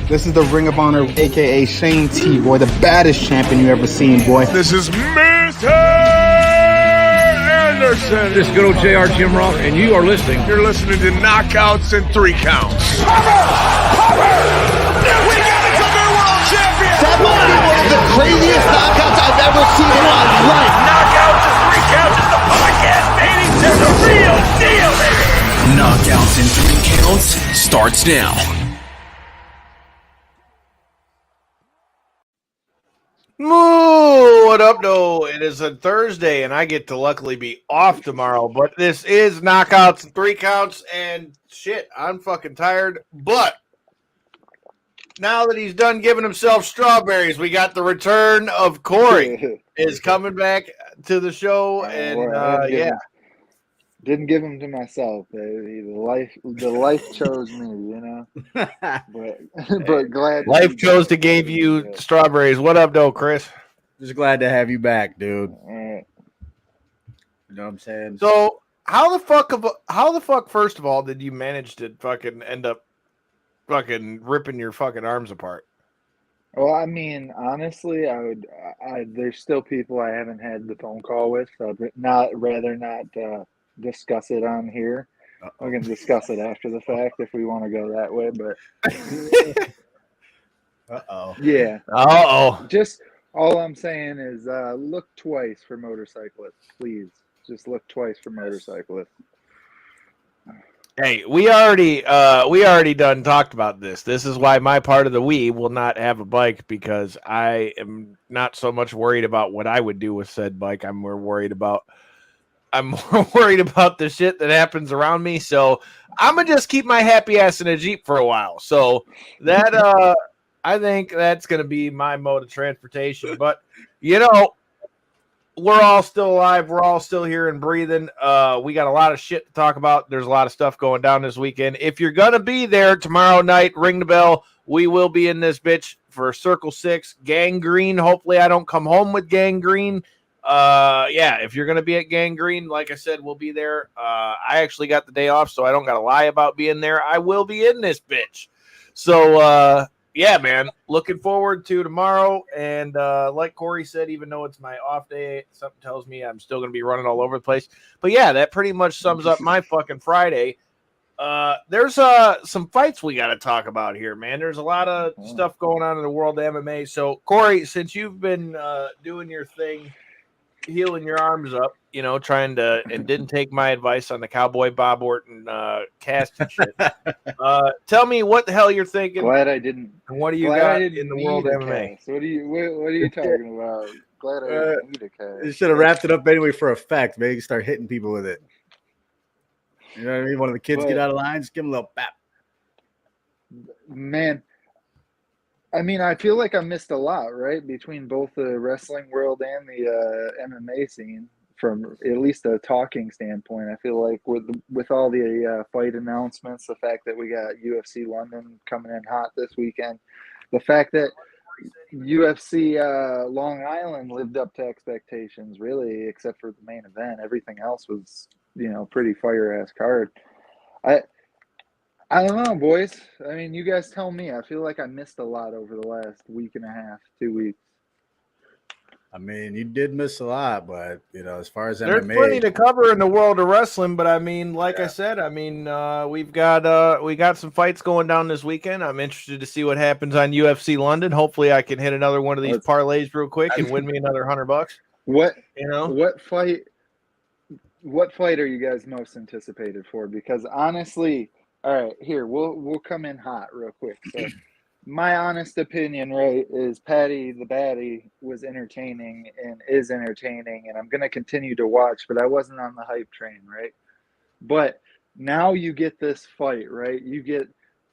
This is the Ring of Honor, a.k.a. Shane T, boy, the baddest champion you ever seen, boy. This is Mr. Anderson. This is good old JR Jim Ross, and you are listening. You're listening to Knockouts and 3 Counts. Cover! We got a new world champion! That might be one of the craziest knockouts I've ever seen in my life. Knockouts and 3 Counts is the podcast, baby! It's the real deal, baby! Knockouts and 3 Counts starts now. Moo! What up, though? It is a Thursday, and I get to luckily be off tomorrow. But this is Knockouts and 3 Counts, and shit, I'm fucking tired. But now that he's done giving himself strawberries, we got the return of Cory is coming back to the show, and yeah. Didn't give them to myself, baby. The life chose me, you know. But glad life chose to give you strawberries. What up, though, Chris? Just glad to have you back, dude. All right. You know what I'm saying? So how the fuck, first of all, did you manage to fucking end up fucking ripping your fucking arms apart? Well, I mean, honestly, there's still people I haven't had the phone call with, so I'd rather not discuss it on here. We can discuss it after the fact if we want to go that way, but yeah. Just all I'm saying is look twice for motorcyclists, please. Just look twice for motorcyclists. Hey, we already done talked about this. This is why my part of the we will not have a bike, because I am not so much worried about what I would do with said bike. I'm more worried about the shit that happens around me. So I'm gonna just keep my happy ass in a Jeep for a while. So that I think that's gonna be my mode of transportation. But you know, we're all still alive. We're all still here and breathing. We got a lot of shit to talk about. There's a lot of stuff going down this weekend. If you're gonna be there tomorrow night, ring the bell. We will be in this bitch for Circle 6 Gangrene. Hopefully, I don't come home with gangrene. Yeah, if you're gonna be at Gangrene, like I said, we'll be there. I actually got the day off, so I don't gotta lie about being there. I will be in this bitch. So yeah, man, looking forward to tomorrow. And like Cory said, even though it's my off day, something tells me I'm still gonna be running all over the place. But yeah, that pretty much sums up my fucking Friday. There's some fights we got to talk about here, man. There's a lot of stuff going on in the world of MMA. So Cory, since you've been doing your thing, healing your arms up, you know, trying to, and didn't take my advice on the Cowboy Bob Orton cast and shit. Tell me what the hell you're thinking. Glad I didn't. And what do you got in the world of MMA? Cast. What are you talking about? Glad I didn't need a cast. You should have wrapped it up anyway for effect. Maybe you can start hitting people with it. You know what I mean? One of the kids get out of line, just give them a little bap. Man, I mean, I feel like I missed a lot, right? Between both the wrestling world and the MMA scene, from at least a talking standpoint. I feel like with all the fight announcements, the fact that we got UFC London coming in hot this weekend, the fact that UFC Long Island lived up to expectations, really, except for the main event. Everything else was, you know, pretty fire-ass card. I don't know, boys. I mean, you guys tell me. I feel like I missed a lot over the last week and a half, 2 weeks. I mean, you did miss a lot, but, you know, as far as there's MMA, plenty to cover in the world of wrestling. But I mean, like I said, I mean, we got some fights going down this weekend. I'm interested to see what happens on UFC London. Hopefully, I can hit another one of these parlays real quick and win me another $100. What fight are you guys most anticipated for? Because honestly, all right, here we'll come in hot real quick. So my honest opinion, right, is Patty the Batty was entertaining and is entertaining, and I'm gonna continue to watch, but I wasn't on the hype train, right? But now you get this fight, right? You get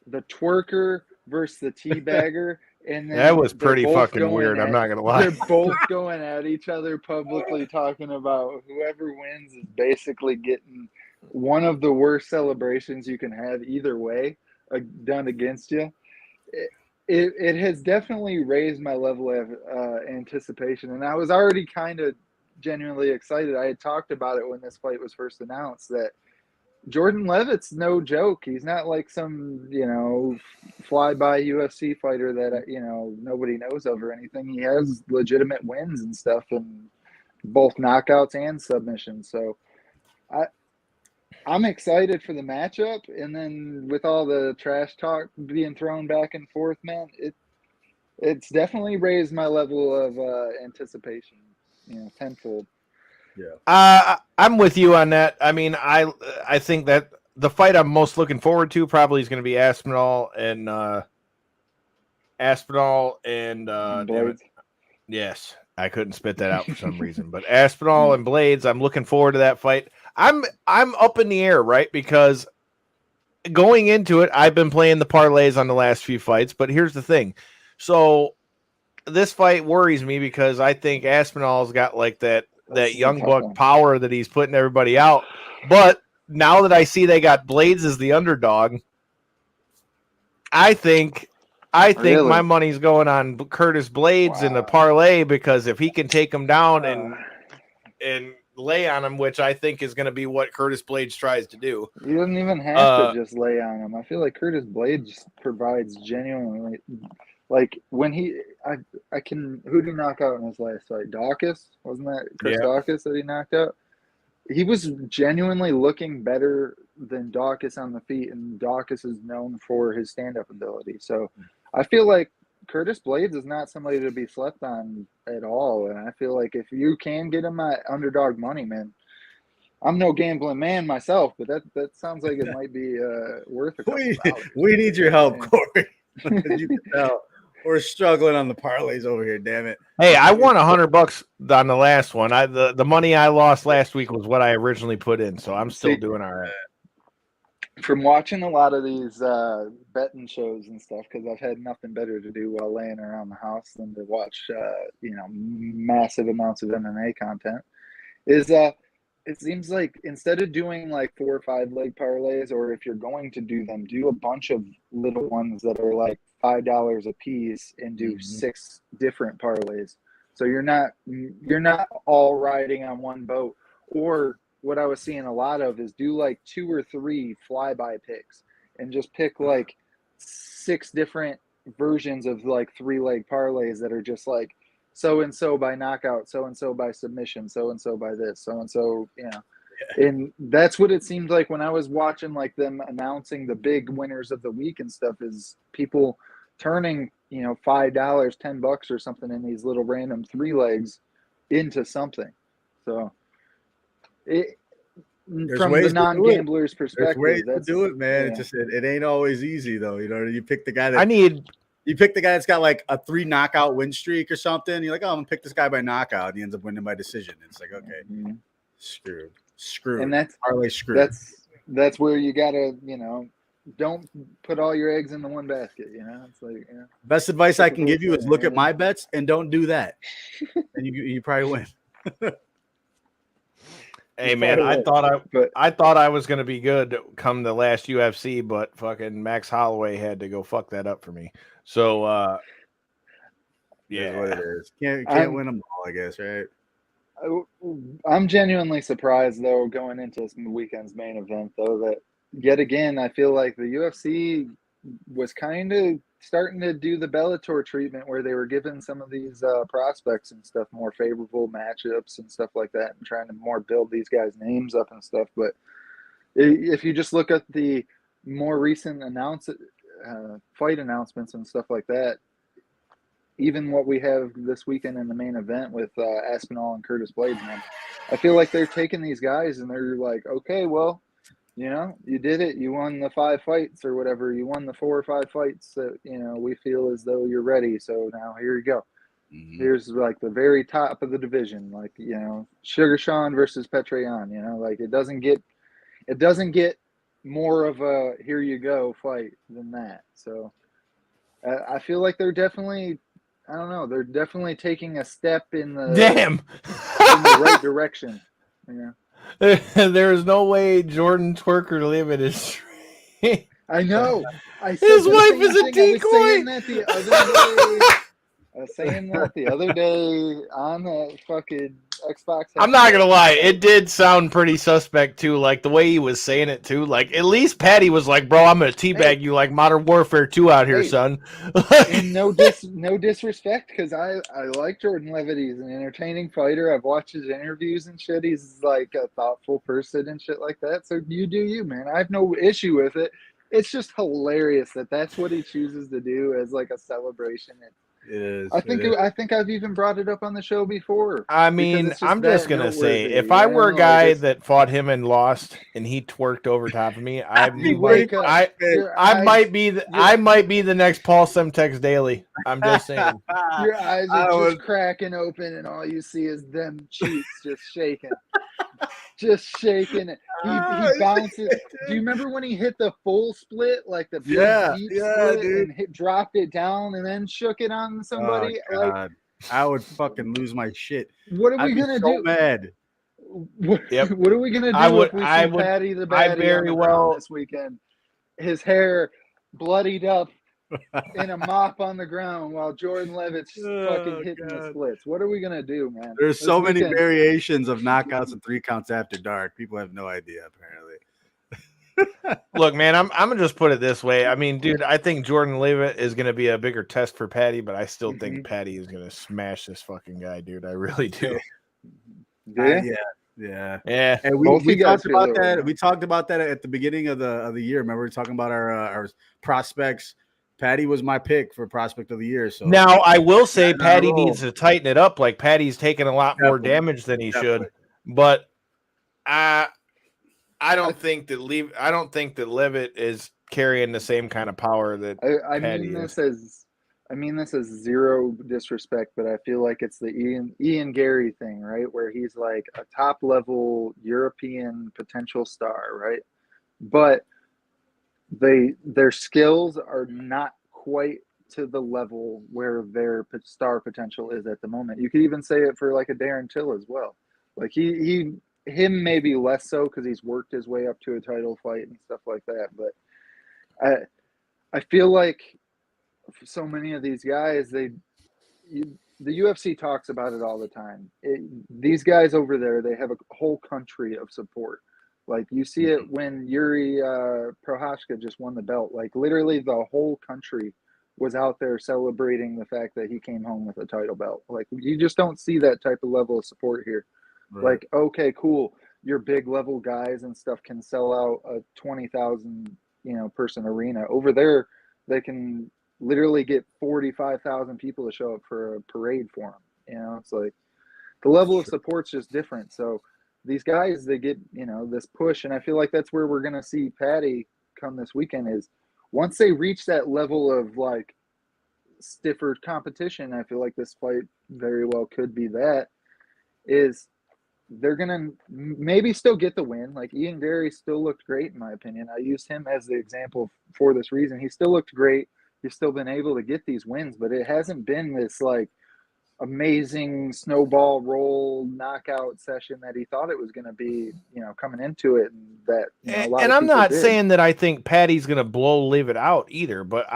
the twerker versus the teabagger. And then that was pretty fucking weird. I'm not going to lie. They're both going at each other publicly, talking about whoever wins is basically getting one of the worst celebrations you can have either way done against you. It has definitely raised my level of anticipation. And I was already kind of genuinely excited. I had talked about it when this fight was first announced, that Jordan Levitt's no joke. He's not like some, fly-by UFC fighter that, nobody knows of or anything. He has legitimate wins and stuff in both knockouts and submissions. So I'm excited for the matchup. And then with all the trash talk being thrown back and forth, man, it's definitely raised my level of anticipation, tenfold. Yeah. I'm with you on that. I mean, I think that the fight I'm most looking forward to probably is going to be Aspinall and Blades. Yes, I couldn't spit that out for some reason, but Aspinall and Blades, I'm looking forward to that fight. I'm up in the air, right? Because going into it, I've been playing the parlays on the last few fights, but here's the thing. So this fight worries me because I think Aspinall's got like that young buck power that he's putting everybody out. But now that I see they got Blades as the underdog, I think Really? my money's going on Curtis Blades in the parlay, because if he can take him down and lay on him, which I think is going to be what Curtis Blades tries to do. He doesn't even have to just lay on him. I feel like Curtis Blades provides genuinely, like when who did he knock out in his last fight? Dawkins? Wasn't that Chris Dawkins that he knocked out? He was genuinely looking better than Dawkins on the feet, and Dawkins is known for his stand-up ability. So I feel like Curtis Blades is not somebody to be slept on at all. And I feel like if you can get him at underdog money, man, I'm no gambling man myself, but that sounds like it might be worth a couple dollars. We need your help, Cory. As you can tell, we're struggling on the parlays over here, damn it. Hey, I won $100 on the last one. The money I lost last week was what I originally put in, so I'm still doing all right. From watching a lot of these betting shows and stuff, because I've had nothing better to do while laying around the house than to watch, massive amounts of MMA content, is it seems like instead of doing like 4 or 5 leg parlays, or if you're going to do them, do a bunch of little ones that are like $5 a piece and do 6 different parlays. So you're not all riding on one boat. Or what I was seeing a lot of is do like 2 or 3 flyby picks and just pick like 6 different versions of like 3-leg parlays that are just like so-and-so by knockout, so-and-so by submission, so-and-so by this, so-and-so, And that's what it seemed like when I was watching like them announcing the big winners of the week and stuff, is people turning, $5, $10 or something in these little random 3 legs into something. So from the non-gambler's perspective, there's ways to do it, man. Yeah. It ain't always easy though. You pick the guy that you pick the guy that's got like a 3 knockout win streak or something. You're like, oh, I'm gonna pick this guy by knockout, and he ends up winning by decision. It's like, okay, screwed, and that's parlay screwed. That's where you gotta, don't put all your eggs in the one basket. It's like, best advice I can give you is look at my bets and don't do that, and you probably win. Hey man, I thought I was gonna be good come the last UFC, but fucking Max Holloway had to go fuck that up for me. So yeah, what it is. Can't win them all, I guess, right? I'm genuinely surprised though, going into this weekend's main event, though, that yet again I feel like the UFC was kind of starting to do the Bellator treatment, where they were giving some of these prospects and stuff more favorable matchups and stuff like that, and trying to more build these guys' names up and stuff. But if you just look at the more recent fight announcements and stuff like that, even what we have this weekend in the main event with Aspinall and Curtis Blades, man, I feel like they're taking these guys and they're like, okay, well, you did it. You won the 5 fights or whatever. You won the 4 or 5 fights that, we feel as though you're ready. So now here you go. Mm-hmm. Here's like the very top of the division. Like, Sugar Sean versus Petr Yan, like it doesn't get more of a here you go fight than that. So I feel like they're definitely, they're definitely taking a step in the in the right direction. There is no way Jordan Twerker Limit is. I know. His wife is a decoy. I was saying that the other day on the fucking Xbox. I'm not gonna lie, it did sound pretty suspect too. Like the way he was saying it too. Like at least Patty was like, "Bro, I'm gonna teabag you like Modern Warfare 2 out here, son." And no disrespect, because I like Jordan Levitt. He's an entertaining fighter. I've watched his interviews and shit. He's like a thoughtful person and shit like that. So you do you, man. I have no issue with it. It's just hilarious that that's what he chooses to do as like a celebration. It is. I think I've even brought it up on the show before. I mean, I'm just gonna say, if I were a guy that fought him and lost, and he twerked over top of me, I might be the next Paul Semtex Daily. I'm just saying. Your eyes are just cracking open, and all you see is them cheeks just shaking. Just shaking. He bounces. Do you remember when he hit the full split, like the big deep split, dude, and dropped it down and then shook it on somebody? Oh, God. I would fucking lose my shit. What are we gonna do? Mad. What are we gonna do if we see Patty the Baddie this weekend? His hair bloodied up in a mop on the ground while Jordan Levitt's fucking hitting the splits. What are we gonna do, man? There's so many variations of knockouts and 3 counts after dark. People have no idea, apparently. Look, man, I'm gonna just put it this way. I mean, dude, I think Jordan Levitt is gonna be a bigger test for Patty, but I still think Patty is gonna smash this fucking guy, dude. I really do. Yeah. And we talked about that. We talked about that at the beginning of the year. Remember, we were talking about our prospects. Patty was my pick for prospect of the year. So now I will say Patty needs to tighten it up. Like Patty's taking a lot more damage than he should, but I don't think that Levitt is carrying the same kind of power that Patty is. I mean this as zero disrespect, but I feel like it's the Ian Gary thing, right? Where he's like a top level European potential star, right? But their skills are not quite to the level where their star potential is at the moment. You could even say it for like a Darren Till as well. Like him maybe less so because he's worked his way up to a title fight and stuff like that. But I feel like for so many of these guys, the UFC talks about it all the time. These guys over there, they have a whole country of support. Like you see it when Yuri Prochazka just won the belt. Like literally the whole country was out there celebrating the fact that he came home with a title belt. Like you just don't see that type of level of support here. Right. Like, okay, cool. Your big level guys and stuff can sell out a 20,000, person arena. Over there, they can literally get 45,000 people to show up for a parade for them. It's like the level of support's just different. So these guys, they get, this push, and I feel like that's where we're going to see Patty come this weekend is once they reach that level of, like, stiffer competition, I feel like this fight very well could be that, is they're going to maybe still get the win. Like, Ian Gary still looked great, in my opinion. I used him as the example for this reason. He still looked great. He's still been able to get these wins, but it hasn't been this, like, amazing snowball roll knockout session that he thought it was going to be, coming into it. And that, and I'm not saying that I think Patty's going to blow Levitt out either, but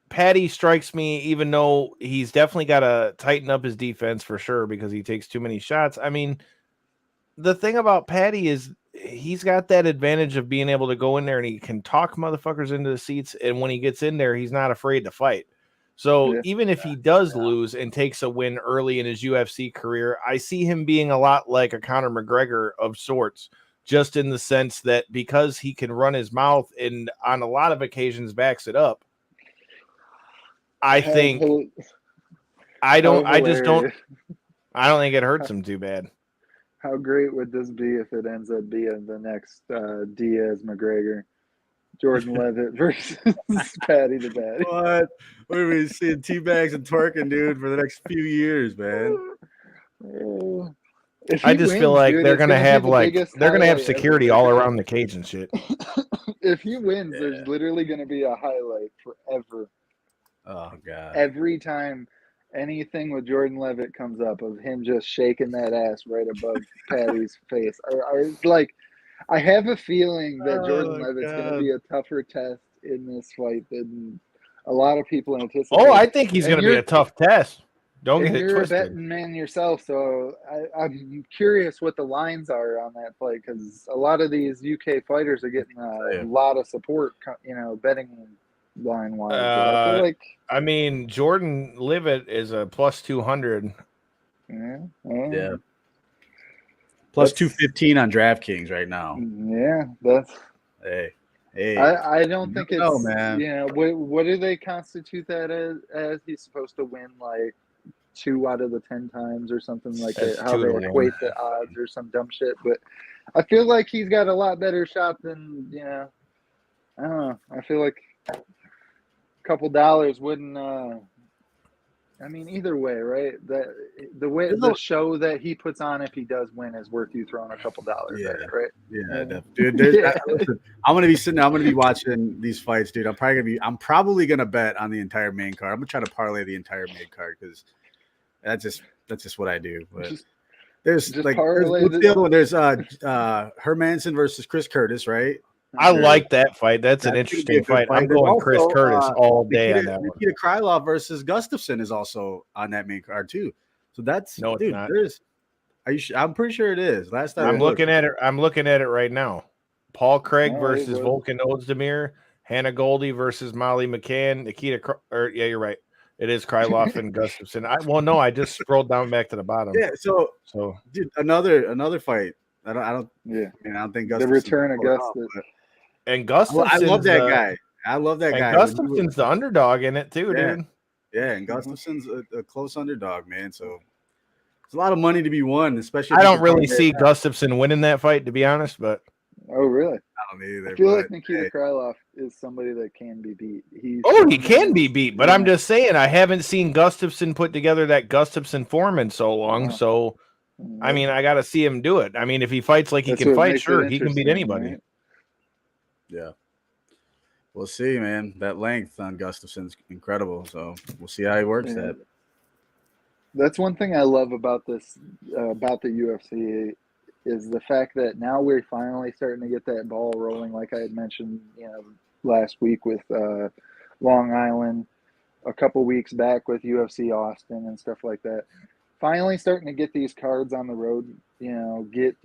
Patty strikes me, even though he's definitely got to tighten up his defense for sure because he takes too many shots. I mean, the thing about Patty is he's got that advantage of being able to go in there and he can talk motherfuckers into the seats. And when he gets in there, he's not afraid to fight. So even if he does lose and takes a win early in his UFC career, I see him being a lot like a Conor McGregor of sorts, just in the sense that because he can run his mouth and on a lot of occasions backs it up. I don't think it hurts him too bad. How great would this be if it ends up being the next Diaz McGregor? Jordan Levitt versus Patty the Baddie. What? We're going to be seeing teabags and twerking, dude, for the next few years, man. I just feel like they're going to have security all around the cage and shit. If he wins, there's literally going to be a highlight forever. Oh, God. Every time anything with Jordan Levitt comes up of him just shaking that ass right above Patty's face. I have a feeling that Jordan Levitt's going to be a tougher test in this fight than a lot of people anticipate. Oh, I think he's going to be a tough test. Don't if get it you're twisted. a betting man yourself, so I'm curious what the lines are on that fight, because a lot of these UK fighters are getting a lot of support, betting line wise. But I feel like, I mean, Jordan Livet is a plus 200. Yeah. Plus 215 on DraftKings right now. Yeah, that's. Hey. I don't think it's, man. What do they constitute that as? He's supposed to win like 2 out of the 10 times or something like that. How they equate the odds or some dumb shit. But I feel like he's got a lot better shot than, I don't know. I feel like a couple dollars wouldn't. I mean, either way, right? The show that he puts on, if he does win, is worth you throwing a couple dollars at it, right? Yeah, dude. Listen, I'm gonna be sitting there. I'm gonna be watching these fights, dude. I'm probably gonna bet on the entire main card. I'm gonna try to parlay the entire main card because that's just what I do. But there's the other one. There's Hermanson versus Chris Curtis, right? I like that fight. That's an interesting fight. I'm going Chris Curtis all day on that one. Nikita Krylov versus Gustafsson is also on that main card too. So that's no, dude. It's not. I'm pretty sure it is. Last time I'm looking at it. I'm looking at it right now. Paul Craig versus Volkan Ozdemir. Hannah Goldie versus Molly McCann. Yeah, you're right. It is Krylov and Gustafsson. I just scrolled down back to the bottom. Yeah. So dude, another fight. I don't think Gustafsson. The return of Gustafsson. And Gustafsson, I love that guy. I love that guy. Gustafsson's the underdog in it too, dude. Yeah, and Gustafsson's a close underdog, man. So it's a lot of money to be won, especially. I don't really see Gustafsson winning that fight, to be honest. But oh, really? I don't either. I feel like Nikita Krylov is somebody that can be beat. He can be beat, but I'm just saying I haven't seen Gustafsson put together that Gustafsson form in so long. So, I mean, I got to see him do it. I mean, if he fights like he can fight, sure, he can beat anybody. Right? Yeah. We'll see, man. That length on Gustafsson's incredible. So we'll see how he works that. That's one thing I love about this, about the UFC, is the fact that now we're finally starting to get that ball rolling, like I had mentioned, last week with Long Island, a couple weeks back with UFC Austin and stuff like that. Finally starting to get these cards on the road, get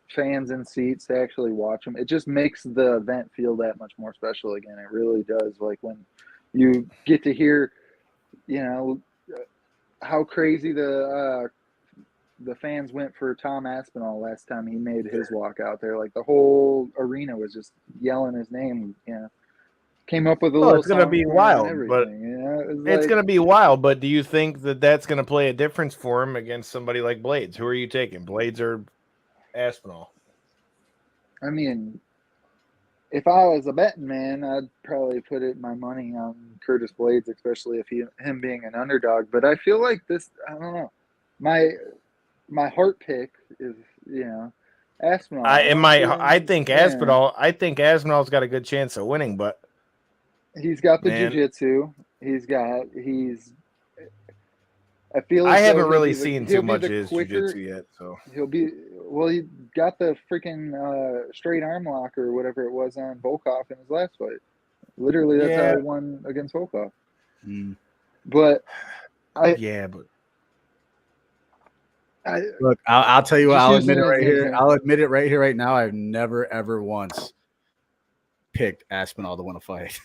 fans in seats to actually watch them. It just makes the event feel that much more special again. It really does. Like when you get to hear, how crazy the fans went for Tom Aspinall last time he made his walk out there. Like the whole arena was just yelling his name. Came up with a little. It's going to be wild, but it's going to be wild. But do you think that that's going to play a difference for him against somebody like Blades? Who are you taking, Blades or Aspinall? I mean, if I was a betting man, I'd probably put my money on Curtis Blades, especially if him being an underdog. But I feel like this. I don't know. My heart pick is Aspinall. I think Aspinall. I think Aspinall's got a good chance of winning, but he's got the jiu-jitsu. I feel like I haven't really seen too much of his jiu-jitsu yet, so he got the freaking straight arm lock or whatever it was on Volkov in his last fight. Literally, that's how he won against Volkov. But look, I'll tell you what. I'll admit it right here. I'll admit it right here, right now. I've never ever once picked Aspinall to win a fight.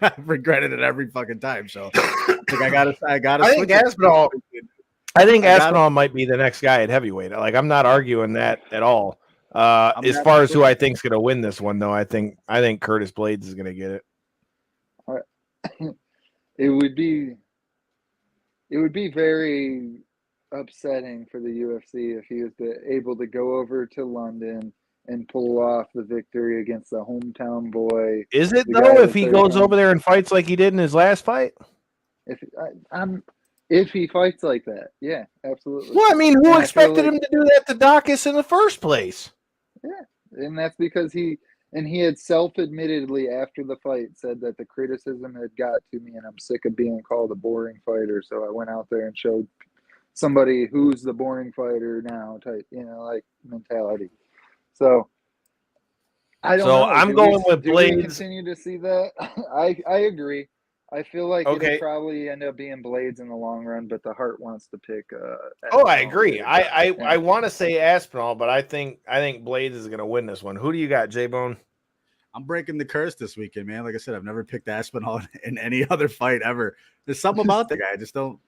I've regretted it every fucking time. So I gotta. I think Aspinall. I think Aspinall might be the next guy at heavyweight. Like I'm not arguing that at all. As far as who I think is going to win this one, though, I think Curtis Blades is going to get it. It would be very upsetting for the UFC if he was able to go over to London and pull off the victory against the hometown boy. Is it though? If he goes over there and fights like he did in his last fight? If he fights like that, yeah, absolutely. Well, I mean, who expected him to do that to Dacus in the first place? Yeah, and that's because he had self-admittedly after the fight said that the criticism had got to me and I'm sick of being called a boring fighter. So I went out there and showed somebody who's the boring fighter now type, like mentality. So I don't know. I'm going with Blades. Do we continue to see that? I agree. I feel like Okay. it'll probably end up being Blades in the long run, but the heart wants to pick. I agree. I want to say Aspinall, but I think Blades is going to win this one. Who do you got, J-Bone? I'm breaking the curse this weekend, man. Like I said, I've never picked Aspinall in any other fight ever. There's something about the guy. I just don't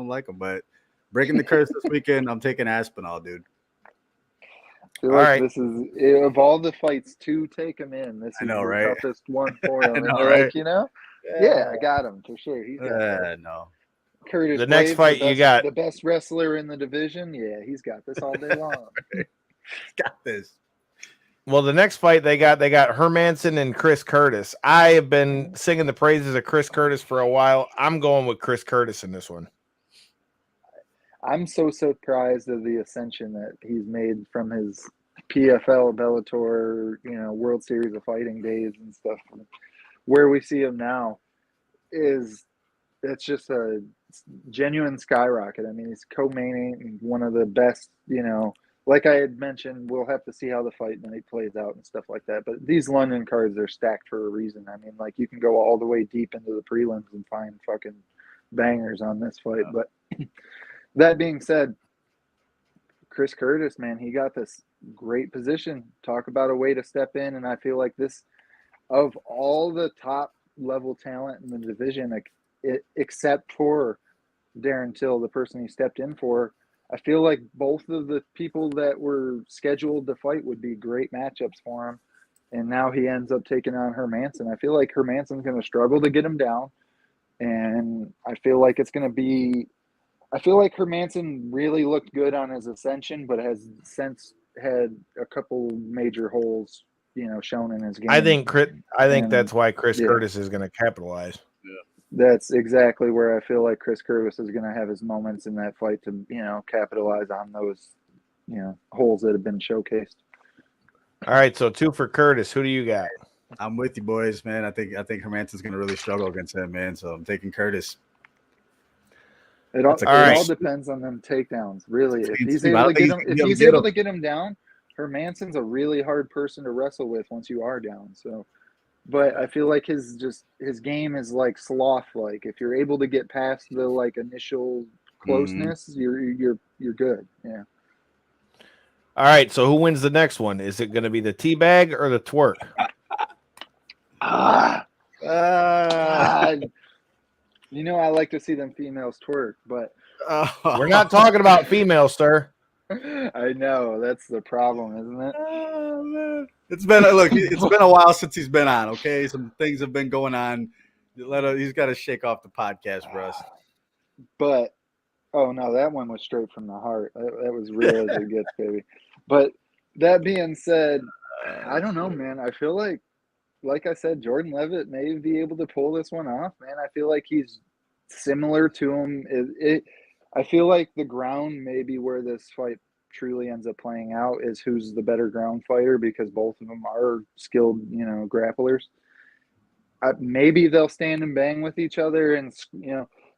like him. But breaking the curse this weekend, I'm taking Aspinall, dude. I feel like this is of all the fights to take him in. This is the toughest one for him. And they're like, yeah, I got him for sure. He's got no. Curtis. The next fight you got the best wrestler in the division. Yeah, he's got this all day long. He's got this. Well, the next fight they got Hermanson and Chris Curtis. I have been singing the praises of Chris Curtis for a while. I'm going with Chris Curtis in this one. I'm so surprised of the ascension that he's made from his PFL, Bellator, World Series of Fighting days and stuff. Where we see him now it's just a genuine skyrocket. I mean, he's co-main one of the best, like I had mentioned, we'll have to see how the fight night plays out and stuff like that. But these London cards are stacked for a reason. I mean, like you can go all the way deep into the prelims and find fucking bangers on this fight. But that being said, Chris Curtis, man, he got this great position. Talk about a way to step in. And I feel like this, of all the top level talent in the division, except for Darren Till, the person he stepped in for, I feel like both of the people that were scheduled to fight would be great matchups for him. And now he ends up taking on Hermanson. I feel like Hermanson's going to struggle to get him down. And I feel like Hermanson really looked good on his ascension, but has since had a couple major holes, shown in his game. I think that's why Chris Curtis is going to capitalize. Yeah. That's exactly where I feel like Chris Curtis is going to have his moments in that fight to, capitalize on those, holes that have been showcased. All right, so 2 for Curtis. Who do you got? I'm with you, boys, man. I think Hermanson's going to really struggle against him, man. So I'm taking Curtis. It all depends on them takedowns, really. If he's able to get him down, Hermanson's a really hard person to wrestle with once you are down. So, but I feel like his game is like sloth-like. If you're able to get past the initial closeness, you're good. Yeah. All right. So who wins the next one? Is it going to be the teabag or the twerk? I like to see them females twerk, but we're not talking about females, sir. I know that's the problem, isn't it? Oh, man. It's been a while since he's been on. Okay, some things have been going on. He's got to shake off the podcast for us. But oh no, that one was straight from the heart. That was real as it gets, baby. But that being said, I don't know, man. I feel like I said, Jordan Levitt may be able to pull this one off, man. I feel like he's similar to him. I feel like the ground may be where this fight truly ends up playing out, is who's the better ground fighter, because both of them are skilled, grapplers. Maybe they'll stand and bang with each other, and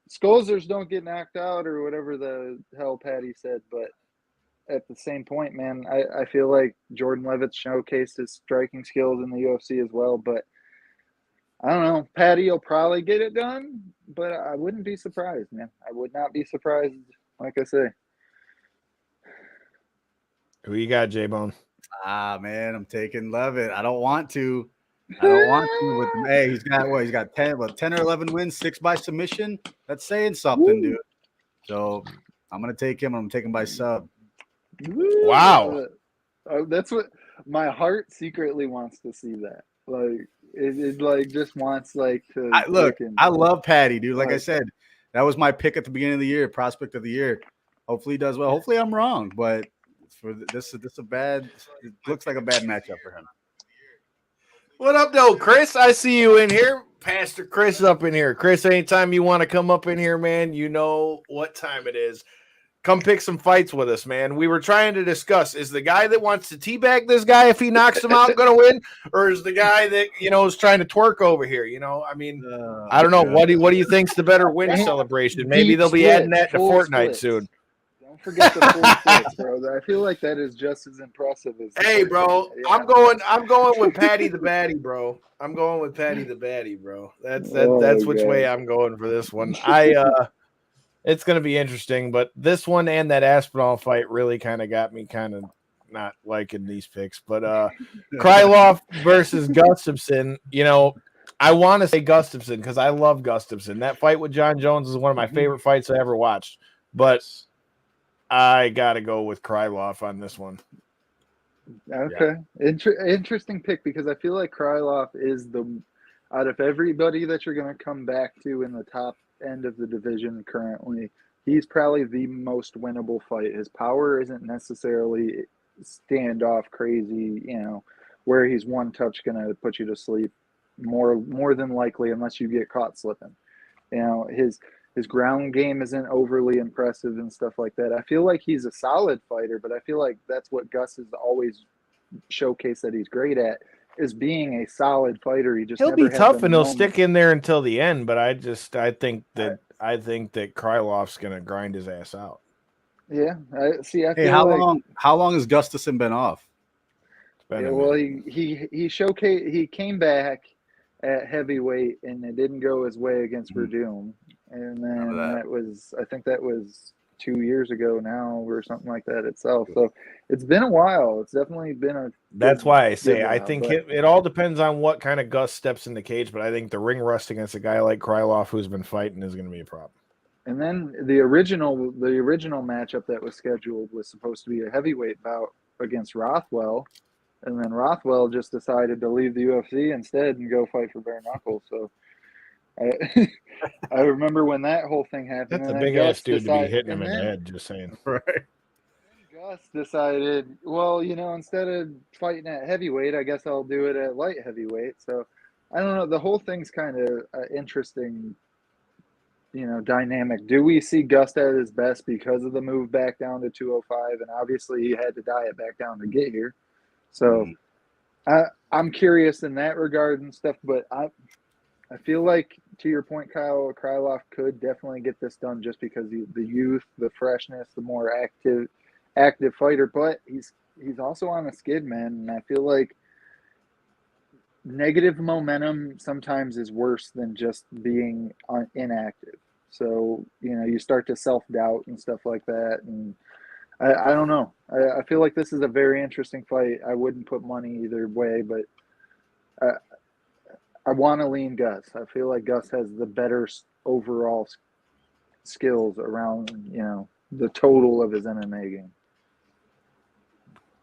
Skolzers don't get knocked out or whatever the hell Patty said. But at the same point, man, I feel like Jordan Levitt showcased his striking skills in the UFC as well. But I don't know. Patty will probably get it done, but I wouldn't be surprised, man. I would not be surprised, like I say. Who you got, J-Bone? Man, I'm taking Levitt. I don't want to. With him. Hey, he's got 10 or 11 wins, 6 by submission. That's saying something, dude. So I'm going to take him. I'm going to take him by sub. Wow. That's what my heart secretly wants to see that. Like, it just wants to look. I love Patty, dude. Like I said, that was my pick at the beginning of the year, prospect of the year. Hopefully he does well. Hopefully I'm wrong, but for this it looks like a bad matchup for him. What up, though, Chris? I see you in here. Pastor Chris up in here. Chris, anytime you want to come up in here, man, you know what time it is. Come pick some fights with us, man. We were trying to discuss, is the guy that wants to teabag this guy if he knocks him out going to win? Or is the guy that, is trying to twerk over here? I mean, I don't know. What do you think's the better win celebration? Maybe they'll be adding that to Fortnite soon. don't forget the full flips, bro. I feel like that is just as impressive as. Hey, bro, yeah. I'm going with Patty the Baddie, bro. I'm going with Patty the Baddie, bro. That's which way I'm going for this one. It's gonna be interesting, but this one and that Aspinall fight really kind of got me kind of not liking these picks. But Krylov versus Gustafsson, you know, I want to say Gustafsson because I love Gustafsson. That fight with John Jones is one of my favorite fights I ever watched. But I gotta go with Krylov on this one. Okay, interesting pick because I feel like Krylov is out of everybody that you're going to come back to in the top end of the division currently, he's probably the most winnable fight. His power isn't necessarily standoff crazy, you know, where he's one touch going to put you to sleep more than likely unless you get caught slipping. You know, his ground game isn't overly impressive and stuff like that. I feel like he's a solid fighter, but I feel like that's what Gus has always showcased that he's great at, is being a solid fighter. He'll be tough and he'll stick in there until the end, but I think that Krylov's gonna grind his ass out. Yeah, I feel how long has Gustafsson been off? Well, he came back at heavyweight and it didn't go his way against Verdum. And then I think that was 2 years ago now or something like that itself. So it's been a while. It's definitely been That's why I say I think it all depends on what kind of Gus steps in the cage, but I think the ring rust against a guy like Krylov who's been fighting is going to be a problem. And then the original matchup that was scheduled was supposed to be a heavyweight bout against Rothwell. And then Rothwell just decided to leave the UFC instead and go fight for bare knuckles. So I remember when that whole thing happened. That's a big ass dude to be hitting him in the head, just saying. Right. Gus decided, well, you know, instead of fighting at heavyweight, I guess I'll do it at light heavyweight. So I don't know. The whole thing's kind of interesting, you know, dynamic. Do we see Gus at his best because of the move back down to 205? And obviously he had to diet back down to get here. So I'm curious in that regard and stuff, but I feel like, to your point, Kyle, Krylov could definitely get this done just because the youth, the freshness, the more active fighter. But he's also on a skid, man, and I feel like negative momentum sometimes is worse than just being inactive. So, you know, you start to self-doubt and stuff like that, and I don't know. I feel like this is a very interesting fight. I wouldn't put money either way, but I want to lean Gus. I feel like Gus has the better overall skills around, you know, the total of his MMA game.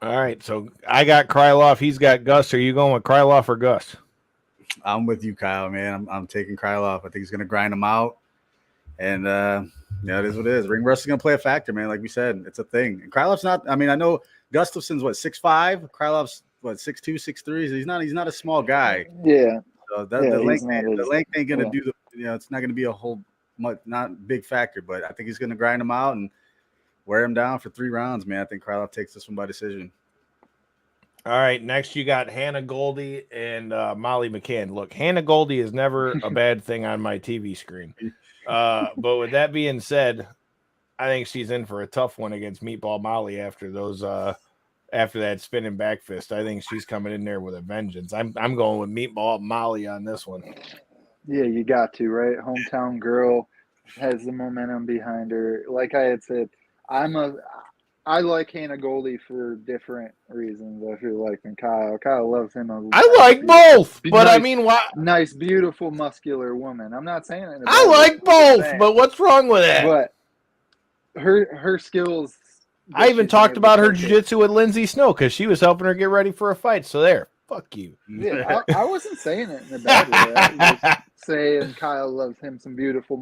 All right, so I got Krylov. He's got Gus. Are you going with Krylov or Gus? I'm with you, Kyle, man. I'm taking Krylov. I think he's going to grind him out. And, yeah, it is what it is. Ring wrestling's going to play a factor, man. Like we said, it's a thing. And Krylov's not – I mean, I know Gustafsson's, 6'5"? Krylov's, 6'2", 6'3"? So he's not a small guy. Yeah. So the length ain't going to do the – you know, it's not going to be a whole not big factor. But I think he's going to grind him out and wear him down for 3 rounds, man. I think Krylov takes this one by decision. All right, next you got Hannah Goldie and Molly McCann. Look, Hannah Goldie is never a bad thing on my TV screen. But with that being said, I think she's in for a tough one against Meatball Molly after that spinning back fist. I think she's coming in there with a vengeance. I'm going with Meatball Molly on this one. Yeah, you got to, right? Hometown girl has the momentum behind her. Like I had said, I like Hannah Goldie for different reasons. I feel like, and Kyle loves him. I like both, but I mean, why? Nice, beautiful, muscular woman. I'm not saying it. I like both, but what's wrong with that? But her skills. I even talked about her jiu-jitsu with Lindsay Snow because she was helping her get ready for a fight. So there, fuck you. Yeah, I wasn't saying it in a bad way. I was just saying Kyle loves him some beautiful,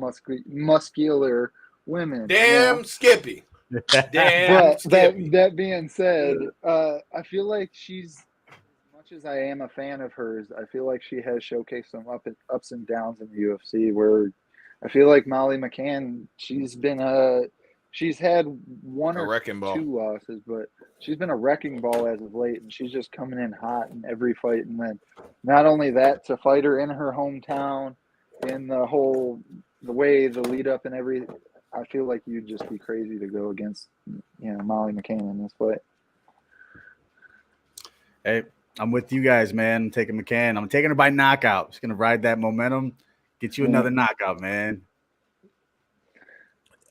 muscular women. Damn, you know? Skippy. But that being said, I feel like she's, as much as I am a fan of hers, I feel like she has showcased some ups and downs in the UFC where I feel like Molly McCann, she's had one or two losses, but she's been a wrecking ball as of late, and she's just coming in hot in every fight. And then not only that, to fight her in her hometown, in the way the lead up and I feel like you'd just be crazy to go against, Molly Mccann in this fight. Hey, I'm with you guys, man. I'm taking Mccann. I'm taking her by knockout. Just gonna ride that momentum, get you another knockout, man.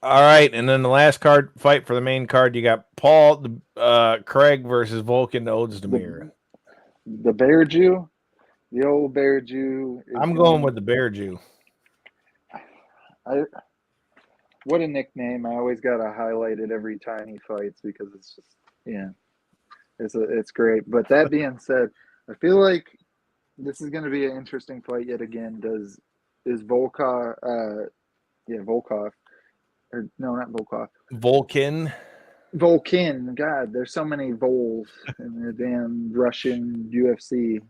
All right, and then the last fight for the main card, you got Paul Craig versus Volkan Ozdemir. The Bear Jew, the old Bear Jew. I'm going with the Bear Jew. What a nickname! I always got to highlight it every time he fights because it's just it's great. But that being said, I feel like this is going to be an interesting fight yet again. Is Volkov? Volkov. Or no, not Volkov. Volkan. God, there's so many Vols in the damn Russian UFC.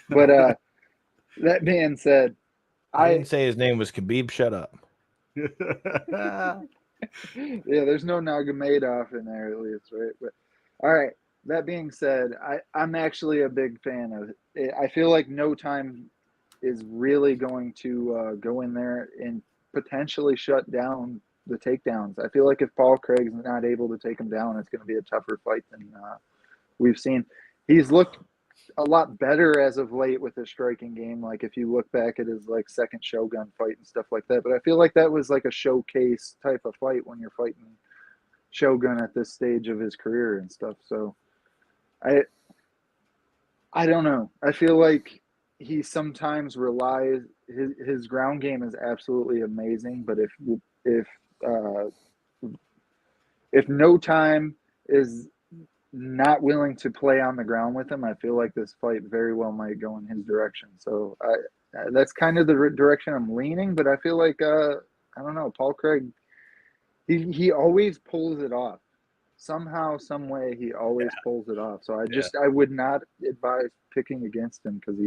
But that being said, I didn't say his name was Khabib. Shut up. Yeah, there's no Nurmagomedov in there at least, right? But all right. That being said, I'm actually a big fan of it. I feel like No Time is really going to go in there and potentially shut down the takedowns. I feel like if Paul Craig's not able to take him down, it's going to be a tougher fight than we've seen. He's looked a lot better as of late with his striking game. Like if you look back at his second Shogun fight and stuff like that, but I feel like that was like a showcase type of fight when you're fighting Shogun at this stage of his career and stuff. So I don't know. I feel like he sometimes relies his ground game is absolutely amazing, but if No Time is not willing to play on the ground with him, I feel like this fight very well might go in his direction. So that's kind of the direction I'm leaning, but I feel like I don't know, Paul Craig, he always pulls it off. Somehow, some way, he always pulls it off. So I would not advise picking against him because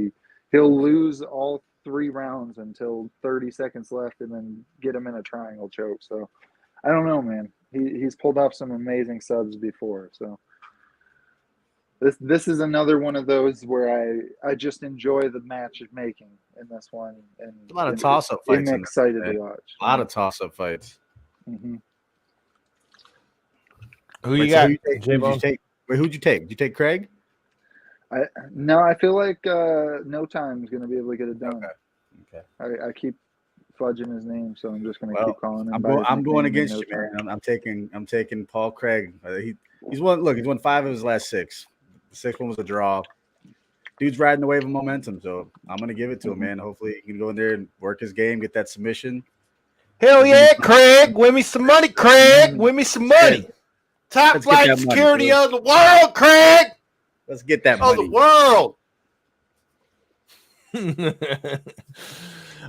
he'll lose all 3 rounds until 30 seconds left and then get him in a triangle choke. So I don't know, man. He's pulled off some amazing subs before. So this is another one of those where I just enjoy the match making in this one. And a lot of toss-up fights. I'm excited to watch. A lot of toss-up fights. Mm-hmm. Who you got? Who'd you take? Who'd you take? Did you take Craig? No, I feel like No Time is going to be able to get it done. Okay. I keep fudging his name, so I'm just going to keep calling him. I'm going against you, man. I'm taking Paul Craig. He's won. Look, he's won 5 of his last 6. The 6th one was a draw. Dude's riding the wave of momentum, so I'm going to give it to him, man. Hopefully, he can go in there and work his game, get that submission. Hell yeah, Craig! Win me some money, Craig! Win me some money. Top flight security of the world, Craig. Let's get that money. Of the world.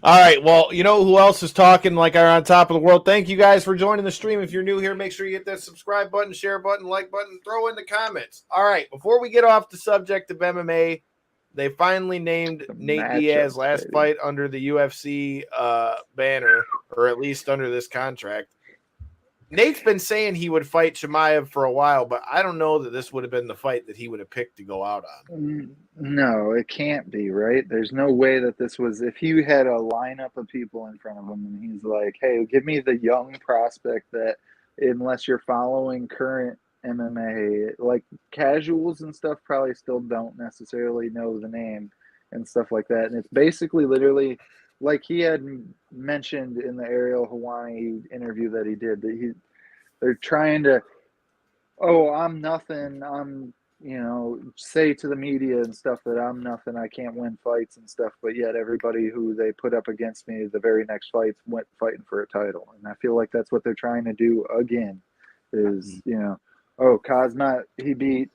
All right. Well, you know who else is talking like are on top of the world? Thank you guys for joining the stream. If you're new here, make sure you hit that subscribe button, share button, like button, throw in the comments. All right. Before we get off the subject of MMA, they finally named Nate Diaz last fight under the UFC banner, or at least under this contract. Nate's been saying he would fight Chimaev for a while, but I don't know that this would have been the fight that he would have picked to go out on. No, it can't be, right? There's no way that this was – if you had a lineup of people in front of him and he's like, hey, give me the young prospect that unless you're following current MMA, like casuals and stuff probably still don't necessarily know the name and stuff like that. And it's basically literally – like he had mentioned in the Ariel Helwani interview that he did, that they're trying to, I'm nothing. I'm, say to the media and stuff that I'm nothing. I can't win fights and stuff. But yet everybody who they put up against me, the very next fights went fighting for a title. And I feel like that's what they're trying to do again is, Cosma, he beat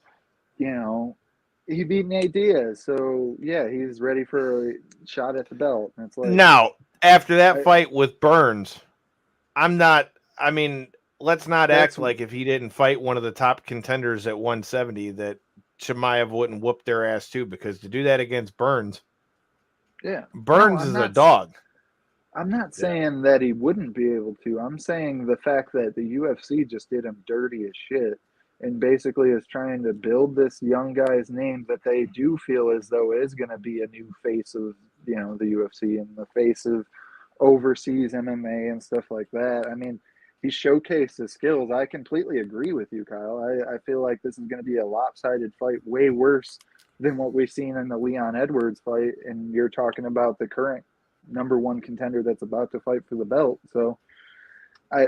Nate Diaz, so yeah, he's ready for a shot at the belt. And it's like now after that fight with Burns, let's not act like if he didn't fight one of the top contenders at 170 that Chimaev wouldn't whoop their ass too, because to do that against Burns, Burns is a dog. I'm not saying that he wouldn't be able to. I'm saying the fact that the UFC just did him dirty as shit. And basically is trying to build this young guy's name that they do feel as though is going to be a new face of, the UFC and the face of overseas MMA and stuff like that. I mean, he showcased his skills. I completely agree with you, Kyle. I feel like this is going to be a lopsided fight, way worse than what we've seen in the Leon Edwards fight. And you're talking about the current number one contender that's about to fight for the belt. So I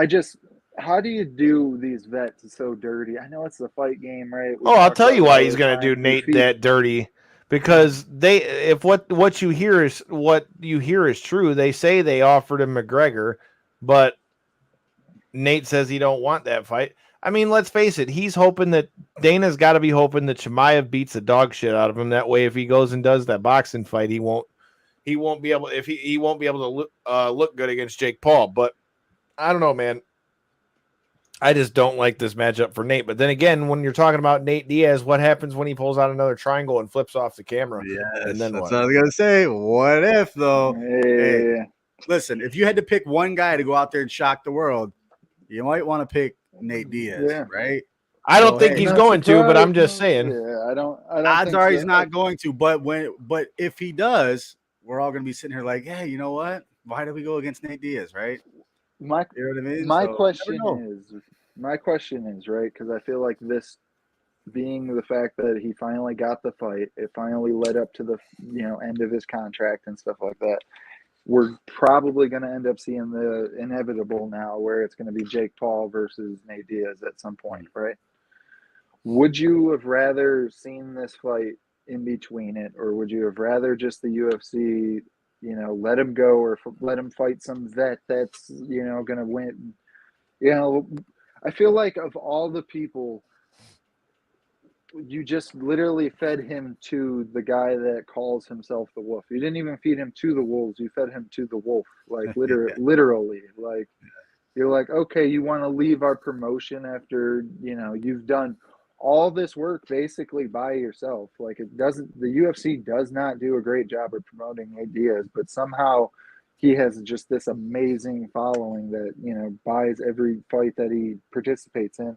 just, how do you do these vets so dirty? I know it's the fight game, right? I'll tell you why he's going to do Nate that dirty. Because if what you hear is true, they say they offered him McGregor, but Nate says he don't want that fight. I mean, let's face it, he's hoping that Dana's got to be hoping that Chimaev beats the dog shit out of him. That way, if he goes and does that boxing fight, he won't be able to look good against Jake Paul. But I don't know, man. I just don't like this matchup for Nate. But then again, when you're talking about Nate Diaz, what happens when he pulls out another triangle and flips off the camera? Yeah, and then that's what? what I was gonna say. What if though? Hey, listen, if you had to pick one guy to go out there and shock the world, you might want to pick Nate Diaz, right? I don't think he's going to, but I'm just saying. Yeah, I don't odds think are so. he's not going to. But if he does, we're all gonna be sitting here like, hey, you know what? Why did we go against Nate Diaz, right? You know what I mean? My So, question is, right, because I feel like this being the fact that he finally got the fight, it finally led up to the end of his contract and stuff like that. We're probably going to end up seeing the inevitable now, where it's going to be Jake Paul versus Nate Diaz at some point, right? Would you have rather seen this fight in between it, or would you have rather just the UFC, let him go, or let him fight some vet that's going to win? I feel like of all the people, you just literally fed him to the guy that calls himself the wolf. You didn't even feed him to the wolves. You fed him to the wolf, like literally. Like, you're like, okay, you want to leave our promotion after, you've done all this work basically by yourself. Like, the UFC does not do a great job of promoting Nate Diaz, but somehow he has just this amazing following that, buys every fight that he participates in.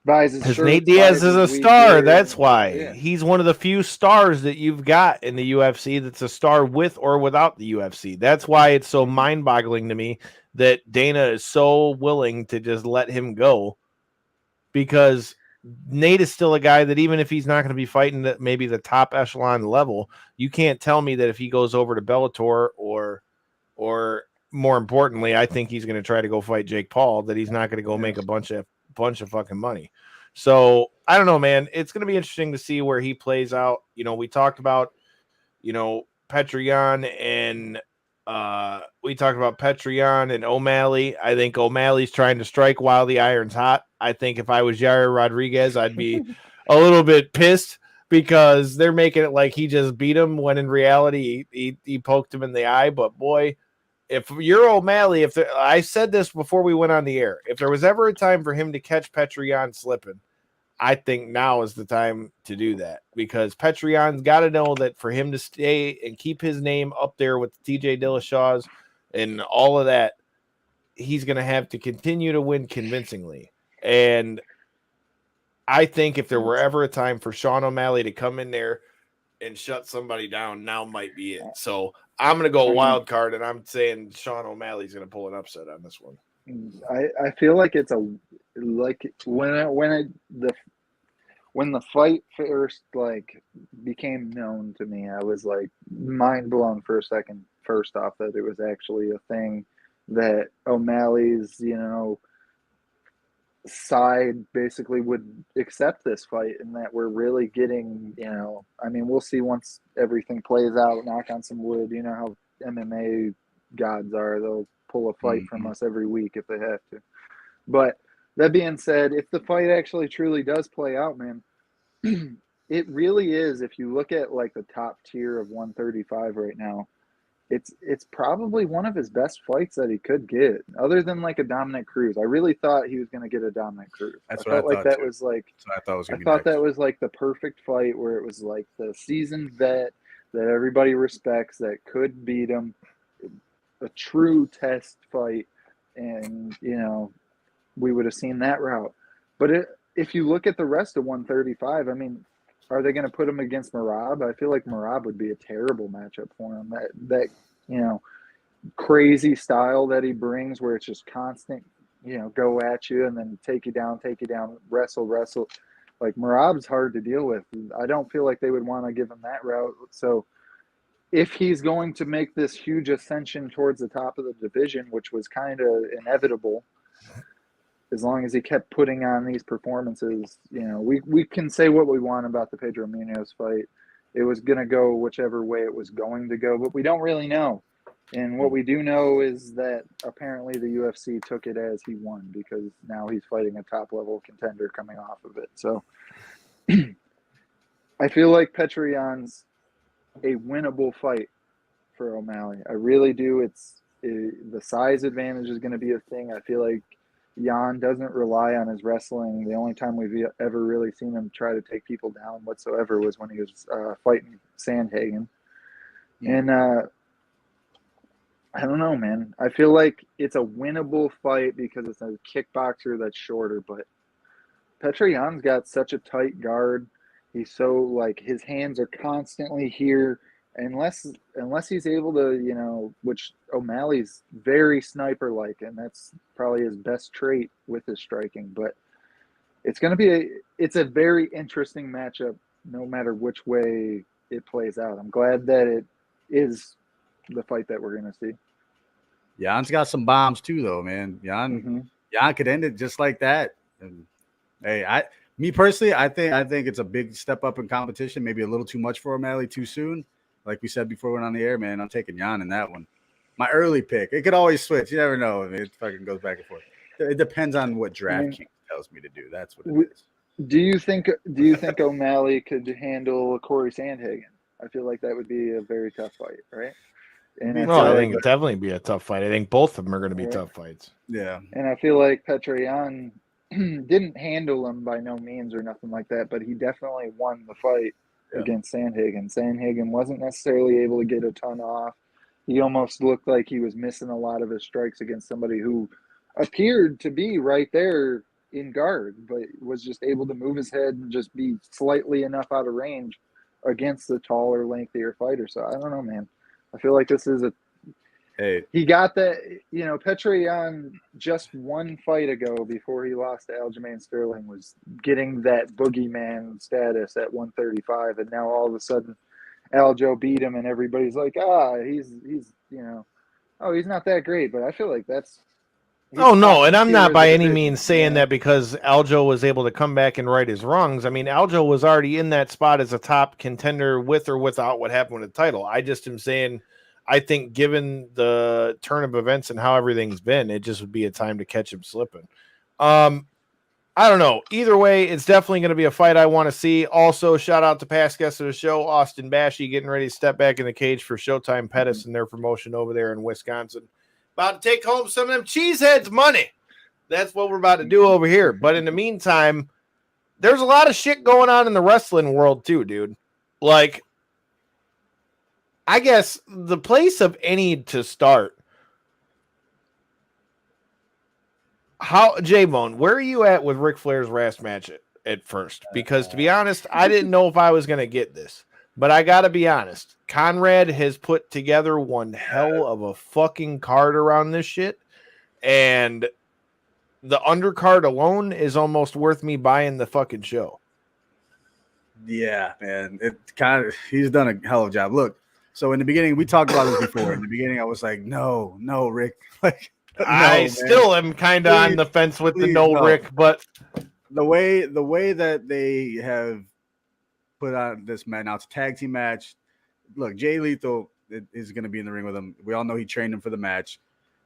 Buys his Because shirts, Nate Diaz is a star. gear. That's why. Yeah. He's one of the few stars that you've got in the UFC that's a star with or without the UFC. That's why it's so mind-boggling to me that Dana is so willing to just let him go, because Nate is still a guy that even if he's not going to be fighting at maybe the top echelon level, you can't tell me that if he goes over to Bellator or more importantly, I think he's going to try to go fight Jake Paul, that he's not going to go make a bunch of fucking money. So I don't know, man. It's going to be interesting to see where he plays out. We talked about, Petr Yan and O'Malley. I think O'Malley's trying to strike while the iron's hot. I think if I was Jair Rodriguez, I'd be a little bit pissed, because they're making it like he just beat him when in reality he poked him in the eye. But boy, if you're O'Malley, I said this before we went on the air, if there was ever a time for him to catch Petr Yan slipping, I think now is the time to do that, because Petr Yan's got to know that for him to stay and keep his name up there with TJ Dillashaw's and all of that, he's going to have to continue to win convincingly. And I think if there were ever a time for Sean O'Malley to come in there and shut somebody down, now might be it. So I'm going to go wild card, and I'm saying Sean O'Malley's going to pull an upset on this one. I feel like it's when the fight first became known to me, I was like mind blown for a second. First off, that it was actually a thing that O'Malley's side basically would accept this fight, and that we're really getting, I mean, we'll see once everything plays out, knock on some wood. You know how MMA gods are. They'll pull a fight from us every week if they have to. But that being said, if the fight actually truly does play out, man, it really is. If you look at like the top tier of 135 right now, it's probably one of his best fights that he could get, other than like a Dominic Cruz. I really thought he was going to get a Dominic Cruz. That's what I thought. That too. was like, I thought that was like the perfect fight, where it was like the seasoned vet that everybody respects that could beat him, a true test fight, and we would have seen that route. But if you look at the rest of 135, I mean, are they going to put him against Merab? I feel like Merab would be a terrible matchup for him. That crazy style that he brings where it's just constant, go at you and then take you down, wrestle. Like Merab's hard to deal with. I don't feel like they would want to give him that route. So if he's going to make this huge ascension towards the top of the division, which was kind of inevitable, as long as he kept putting on these performances, we can say what we want about the Pedro Munoz fight. It was going to go whichever way it was going to go, but we don't really know. And what we do know is that apparently the UFC took it as he won because now he's fighting a top-level contender coming off of it. So I feel like Petr Yan's a winnable fight for O'Malley. I really do. The size advantage is going to be a thing. I feel like Yan doesn't rely on his wrestling. The only time we've ever really seen him try to take people down whatsoever was when he was fighting Sandhagen. Yeah. And I don't know, man. I feel like it's a winnable fight because it's a kickboxer that's shorter, but Petr Yan's got such a tight guard. He's so, his hands are constantly here. Unless he's able to, which O'Malley's very sniper-like, and that's probably his best trait with his striking. But it's going to be it's a very interesting matchup no matter which way it plays out. I'm glad that it is the fight that we're going to see. Jan's got some bombs too, though, man. Jan could end it just like that. And hey, me personally, I think it's a big step up in competition. Maybe a little too much for O'Malley too soon. Like we said before we went on the air, man, I'm taking Yan in that one. My early pick. It could always switch. You never know. It fucking goes back and forth. It depends on what DraftKings tells me to do. That's what it is. Do you think O'Malley could handle Cory Sandhagen? I feel like that would be a very tough fight, right? And I think it'd definitely be a tough fight. I think both of them are going to be tough fights. Yeah. And I feel like Petr Yan didn't handle him by no means or nothing like that, but he definitely won the fight against Sandhagen. Sandhagen wasn't necessarily able to get a ton off. He almost looked like he was missing a lot of his strikes against somebody who appeared to be right there in guard, but was just able to move his head and just be slightly enough out of range against the taller, lengthier fighter. So I don't know, man. I feel like this is he got that, Petr Yan just one fight ago before he lost to Aljamain Sterling was getting that boogeyman status at 135. And now all of a sudden Aljo beat him and everybody's like, he's not that great. But I feel like that's. Oh, no. And I'm not by any means saying that because Aljo was able to come back and right his wrongs. I mean, Aljo was already in that spot as a top contender with or without what happened with the title. I just am saying, I think given the turn of events and how everything's been, it just would be a time to catch him slipping. I don't know. Either way, it's definitely going to be a fight I want to see. Also, shout out to past guests of the show, Austin Bashy, getting ready to step back in the cage for Showtime Pettis and their promotion over there in Wisconsin. About to take home some of them cheeseheads money. That's what we're about to do over here. But in the meantime, there's a lot of shit going on in the wrestling world too, dude. Like, I guess the place of any to start. J-Bone, where are you at with Ric Flair's last match at first? Because to be honest, I didn't know if I was going to get this. But I got to be honest. Conrad has put together one hell of a fucking card around this shit. And the undercard alone is almost worth me buying the fucking show. Yeah, man. He's done a hell of a job. Look. So in the beginning, we talked about this before. In the beginning, I was like, no, Rick. Like, I still am kind of on the fence with no, Rick, but the way that they have put on this match, now it's a tag team match. Look, Jay Lethal is going to be in the ring with him. We all know he trained him for the match.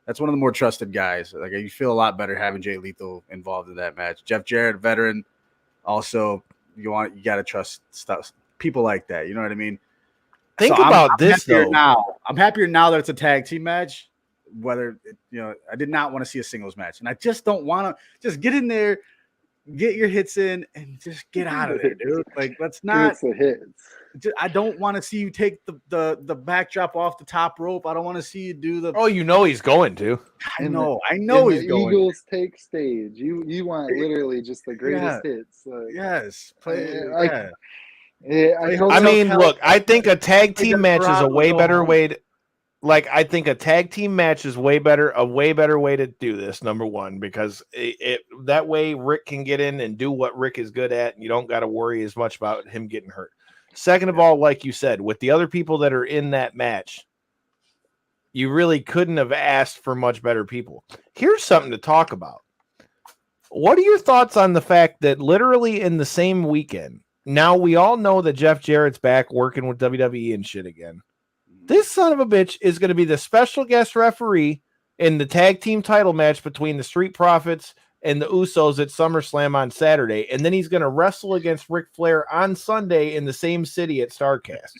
That's one of the more trusted guys. Like, you feel a lot better having Jay Lethal involved in that match. Jeff Jarrett, veteran. Also, you got to trust people like that. You know what I mean? Think about this, though. I'm happier now that it's a tag team match. I did not want to see a singles match. And I just don't want to just get in there, get your hits in, and just get out of there, dude. Like, let's not. I don't want to see you take the backdrop off the top rope. I don't want to see you do the. Oh, he's going to. I know he's going. Eagles take stage. You want literally just the greatest hits. Yes. I mean, look, I think a tag team match is a way better way to. like, I think a tag team match is a way better way to do this, number one, because that way Rick can get in and do what Rick is good at, and you don't got to worry as much about him getting hurt. Second of all, like you said, with the other people that are in that match, you really couldn't have asked for much better people. Here's something to talk about. What are your thoughts on the fact that literally in the same weekend, now we all know that Jeff Jarrett's back working with WWE and shit again. This son of a bitch is going to be the special guest referee in the tag team title match between the Street Profits and the Usos at SummerSlam on Saturday. And then he's going to wrestle against Ric Flair on Sunday in the same city at StarCast.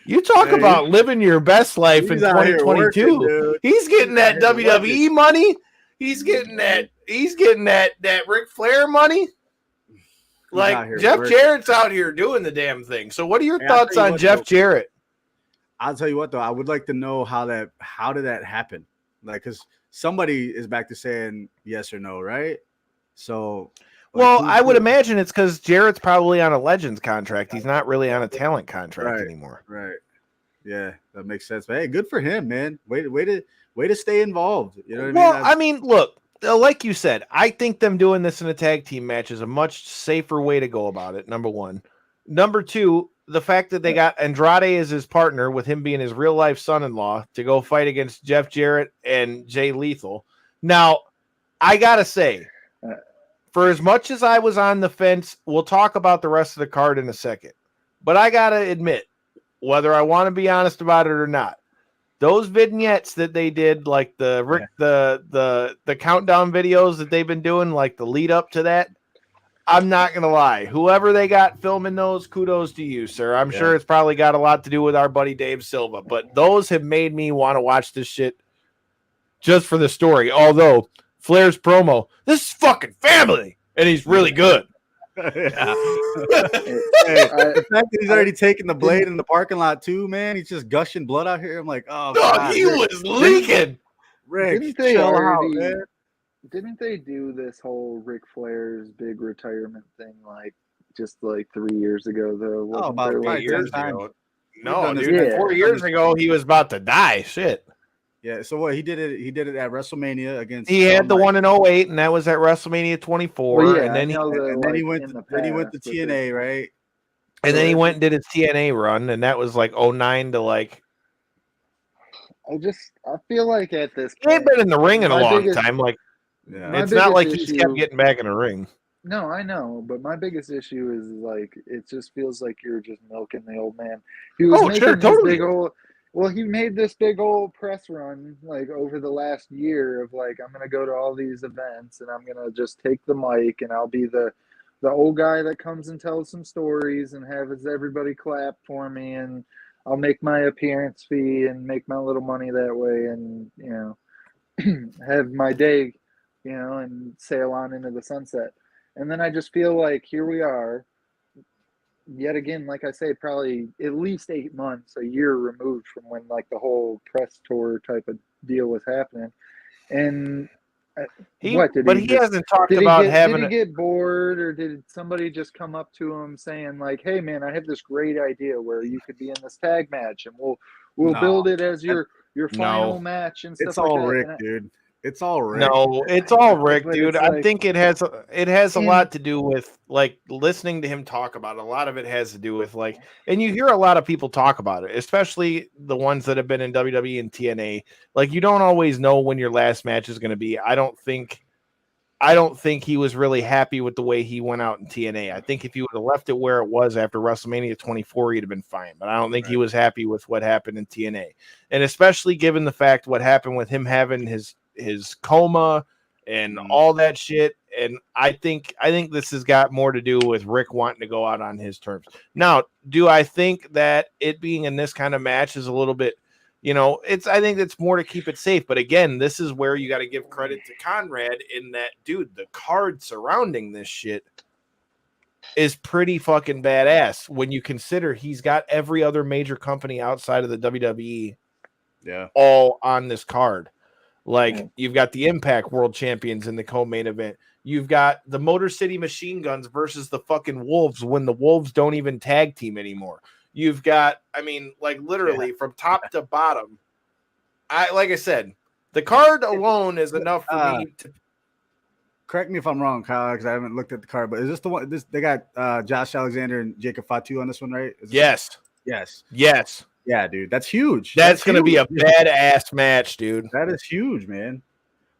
You talk about living your best life in 2022. Working, he's getting that WWE money. He's getting that Ric Flair money. Like, Jeff Jarrett's out here doing the damn thing. So what are your thoughts on Jeff Jarrett? I'll tell you what, though, I would like to know how did that happen? Like, because somebody is back to saying yes or no, right? So, well, I would imagine it's because Jarrett's probably on a Legends contract. He's not really on a talent contract anymore. Right. Yeah, that makes sense. But hey, good for him, man. Way to stay involved. You know what I mean? I mean, look, like you said, I think them doing this in a tag team match is a much safer way to go about it. Number one. Number two, the fact that they got Andrade as his partner, with him being his real life son-in-law, to go fight against Jeff Jarrett and Jay Lethal. Now, I gotta say, for as much as I was on the fence, we'll talk about the rest of the card in a second. But I gotta admit, whether I want to be honest about it or not, those vignettes that they did, like the countdown videos that they've been doing, like the lead up to that, I'm not going to lie. Whoever they got filming those, kudos to you, sir. I'm sure it's probably got a lot to do with our buddy Dave Silva, but those have made me want to watch this shit just for the story. Although Flair's promo, this is fucking family, and he's really good. The fact that he's already taking the blade in the parking lot too, man. He's just gushing blood out here. I'm like, oh, God, he was leaking. Rick, didn't they do this whole Ric Flair's big retirement thing just 3 years ago though? About 5 years ago. No, dude, 4 years ago he was about to die. Shit. Yeah, so what he did it at WrestleMania against. He had the one in 2008, and that was at WrestleMania 24. Well, yeah, and then he went to TNA, right? And then he went and did his TNA run, and that was 2009 to I feel like at this point, he ain't been in the ring in a long time. It's not like he just kept getting back in the ring. No, I know, but my biggest issue is it just feels like you're just milking the old man. He was he made this big old press run over the last year of I'm gonna go to all these events and I'm gonna just take the mic and I'll be the old guy that comes and tells some stories and has everybody clap for me and I'll make my appearance fee and make my little money that way and have my day, and sail on into the sunset. And then I just feel like here we are, yet again, like I say, probably at least 8 months, a year removed from when the whole press tour type of deal was happening. And he hasn't talked about having. Did he get bored, or did somebody just come up to him saying "Hey, man, I have this great idea where you could be in this tag match, and we'll build it as your final match and stuff it's all like Rick, that." dude. It's all Rick. No, it's all Rick, dude. I think it has a lot to do with listening to him talk about it. A lot of it has to do with and you hear a lot of people talk about it, especially the ones that have been in WWE and TNA. You don't always know when your last match is going to be. I don't think he was really happy with the way he went out in TNA. I think if he would have left it where it was after WrestleMania 24, he'd have been fine. But I don't think he was happy with what happened in TNA, and especially given the fact what happened with him having his coma and all that shit. And I think this has got more to do with Rick wanting to go out on his terms. Now, do I think that it being in this kind of match is a little bit, I think it's more to keep it safe. But again, this is where you got to give credit to Conrad in that, dude, the card surrounding this shit is pretty fucking badass when you consider he's got every other major company outside of the WWE all on this card. You've got the Impact World Champions in the co-main event. You've got the Motor City Machine Guns versus the fucking Wolves when the Wolves don't even tag team anymore. You've got, literally from top to bottom, like I said, the card alone is enough for me to. Correct me if I'm wrong, Kyle, because I haven't looked at the card. But is this the one? They got Josh Alexander and Jacob Fatu on this one, right? Yes. Yeah, dude, that's huge. That's going to be a badass match, dude. That is huge, man.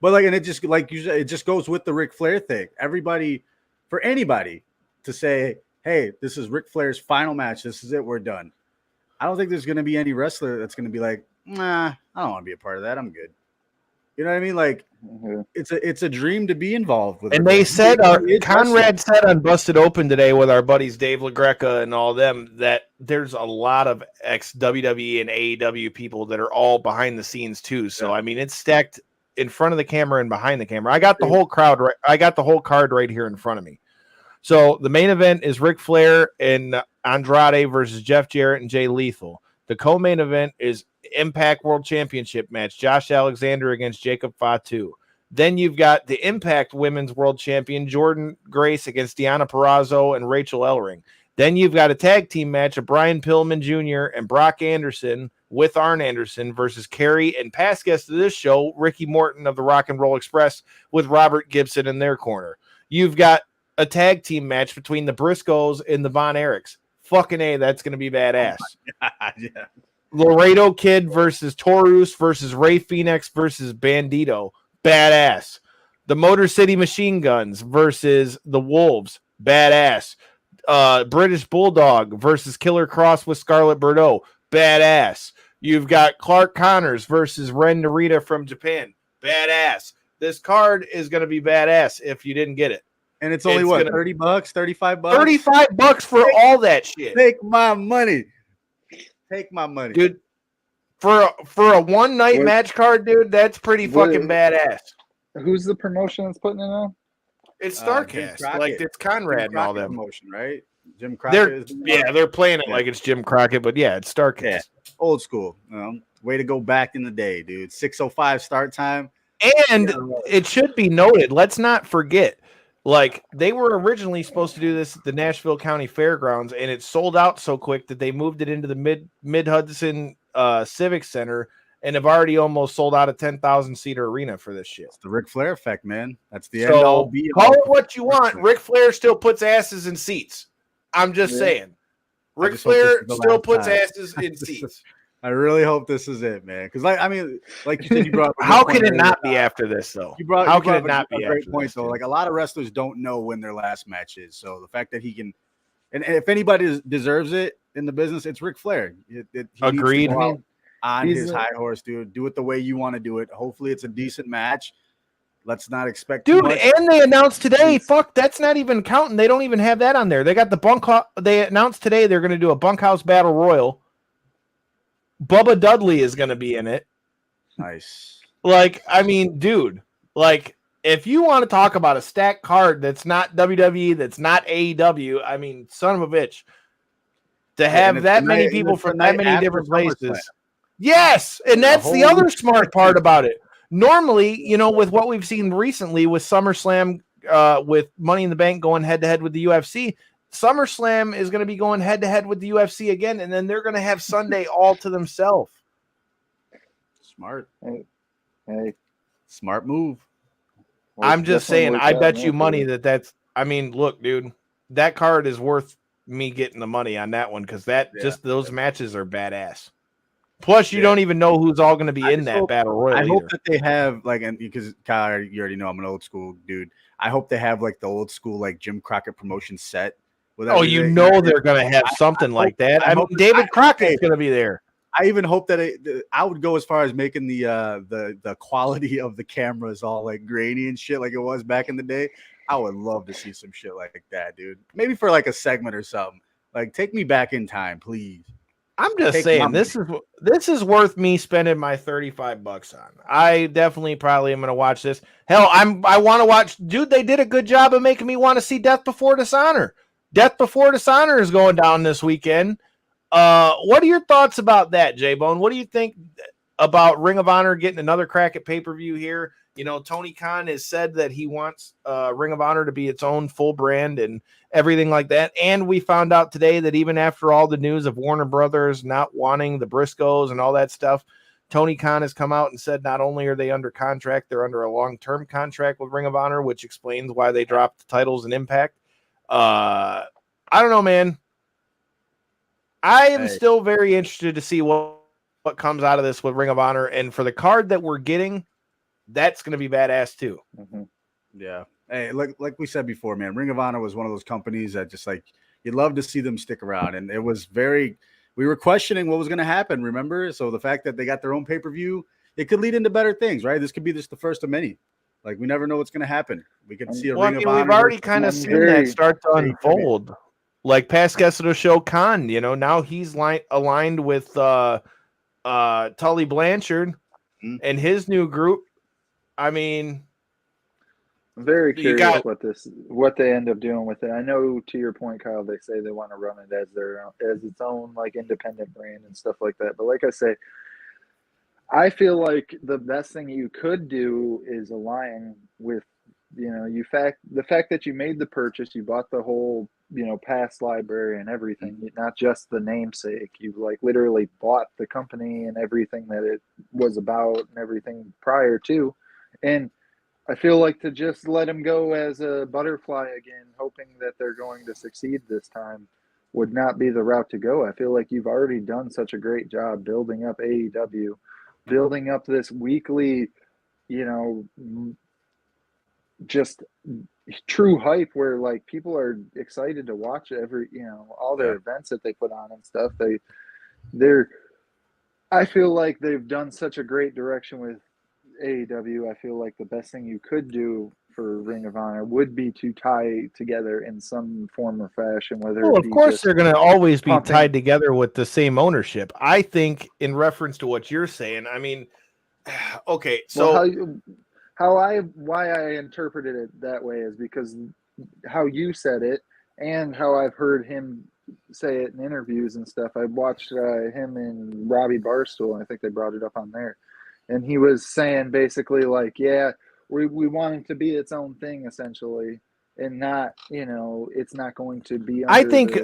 But like, and it just like you said, it just goes with the Ric Flair thing. Everybody, for anybody to say, "Hey, this is Ric Flair's final match. This is it. We're done." I don't think there's going to be any wrestler that's going to be like, "Nah, I don't want to be a part of that. I'm good." You know what I mean? Like, it's a dream to be involved with. And they said, Conrad said on Busted Open today with our buddies Dave LaGreca and all them that there's a lot of ex-WWE and AEW people that are all behind the scenes too. So I mean, it's stacked in front of the camera and behind the camera. I got the whole crowd right. I got the whole card right here in front of me. So the main event is Ric Flair and Andrade versus Jeff Jarrett and Jay Lethal. The co-main event is Impact World Championship match, Josh Alexander against Jacob Fatu. Then you've got the Impact Women's World Champion, Jordan Grace against Deonna Purrazzo and Rachel Ellering. Then you've got a tag team match of Brian Pillman Jr. and Brock Anderson with Arn Anderson versus Kerry and past guest of this show, Ricky Morton of the Rock and Roll Express with Robert Gibson in their corner. You've got a tag team match between the Briscoes and the Von Erichs. Fucking A, that's going to be badass. Yeah. Laredo Kid versus Taurus versus Ray Phoenix versus Bandito. Badass. The Motor City Machine Guns versus the Wolves. Badass. British Bulldog versus Killer Cross with Scarlett Bordeaux. Badass. You've got Clark Connors versus Ren Narita from Japan. Badass. This card is going to be badass if you didn't get it. And it's only what, $30, $35? $35 for all that shit. Take my money. Take my money. Dude, for a one night match card, dude, that's pretty fucking badass. Who's the promotion that's putting it on? It's Starcast. Like it's Conrad and all them. Promotion, right? Jim Crockett. They're playing it like it's Jim Crockett, but yeah, it's Starcast. Yeah. Old school. Way to go back in the day, dude. 6:05 start time. And it should be noted, let's not forget, like they were originally supposed to do this at the Nashville County Fairgrounds, and it sold out so quick that they moved it into the Mid Hudson Civic Center and have already almost sold out a 10,000 seater arena for this shit. It's the Ric Flair effect, man. That's the end all be all. Call it what you want. Ric Flair still puts asses in seats. I'm just saying. Ric Flair still puts asses in seats. I really hope this is it, man. Because, like you said, you brought up how can it not be after this, though? How can it not be great point, though? Like a lot of wrestlers don't know when their last match is. So the fact that he can, and if anybody deserves it in the business, it's Ric Flair. Agreed. On his high horse, dude. Do it the way you want to do it. Hopefully, it's a decent match. Let's not expect too much. And they announced today, fuck, that's not even counting. They don't even have that on there. They got the bunkhouse. They announced today they're going to do a bunkhouse battle royal. Bubba Dudley is going to be in it. Nice. Like, I mean, dude, like, if you want to talk about a stacked card that's not WWE, that's not AEW, I mean, son of a bitch, to have that many people from that many different places. Yes, and that's the other smart part about it. Normally, you know, with what we've seen recently with SummerSlam, with Money in the Bank going head-to-head with the UFC, SummerSlam is going to be going head-to-head with the UFC again, and then they're going to have Sunday all to themselves. Smart. Hey. Smart move. I'm just saying, I bet you money that's – I mean, look, dude, that card is worth me getting the money on that one because just those matches are badass. Plus, you don't even know who's all going to be in that battle royal. I hope that they have and because Kyle, you already know I'm an old school dude. I hope they have like the old school like Jim Crockett promotion set. Oh, you know they're going to have something like that. I mean, David Crockett's going to be there. I even hope that I would go as far as making the quality of the cameras all like grainy and shit like it was back in the day. I would love to see some shit like that, dude. Maybe for like a segment or something. Like, take me back in time, please. I'm just saying this is worth me spending my $35 on. I definitely probably am going to watch this. Hell, I want to watch. Dude, they did a good job of making me want to see Death Before Dishonor. Death Before Dishonor is going down this weekend. What are your thoughts about that, J-Bone? What do you think about Ring of Honor getting another crack at pay-per-view here? You know, Tony Khan has said that he wants Ring of Honor to be its own full brand and everything like that. And we found out today that even after all the news of Warner Brothers not wanting the Briscoes and all that stuff, Tony Khan has come out and said not only are they under contract, they're under a long-term contract with Ring of Honor, which explains why they dropped the titles in Impact. I don't know, man. I am still very interested to see what comes out of this with Ring of Honor. And for the card that we're getting, that's going to be badass too. Mm-hmm. Yeah. Hey, like we said before, man, Ring of Honor was one of those companies that just like you'd love to see them stick around. And it was we were questioning what was going to happen, remember? So the fact that they got their own pay-per-view, it could lead into better things, right? This could be just the first of many. Like we never know what's going to happen. We could see a Ring of Honor. We've already kind of seen that start to unfold. Like past guest of the show, Khan, now he's aligned with Tully Blanchard and his new group. I mean, I'm very curious what they end up doing with it. I know, to your point, Kyle, they say they want to run it as its own like independent brand and stuff like that. But like I say, I feel like the best thing you could do is align with, the fact that you made the purchase, you bought the whole, past library and everything, not just the namesake. You like literally bought the company and everything that it was about and everything prior to. And I feel like to just let him go as a butterfly again, hoping that they're going to succeed this time, would not be the route to go. I feel like you've already done such a great job building up AEW, building up this weekly, just true hype where like people are excited to watch all their events that they put on and stuff. I feel like they've done such a great direction with AEW. I feel like the best thing you could do for Ring of Honor would be to tie together in some form or fashion. Of course, they're going to always be tied together with the same ownership. I think, in reference to what you're saying, I mean, okay, so why I interpreted it that way is because how you said it and how I've heard him say it in interviews and stuff. I watched him and Robbie Barstool, and I think they brought it up on there. And he was saying basically like, yeah, we want it to be its own thing essentially, and not, it's not going to be. I think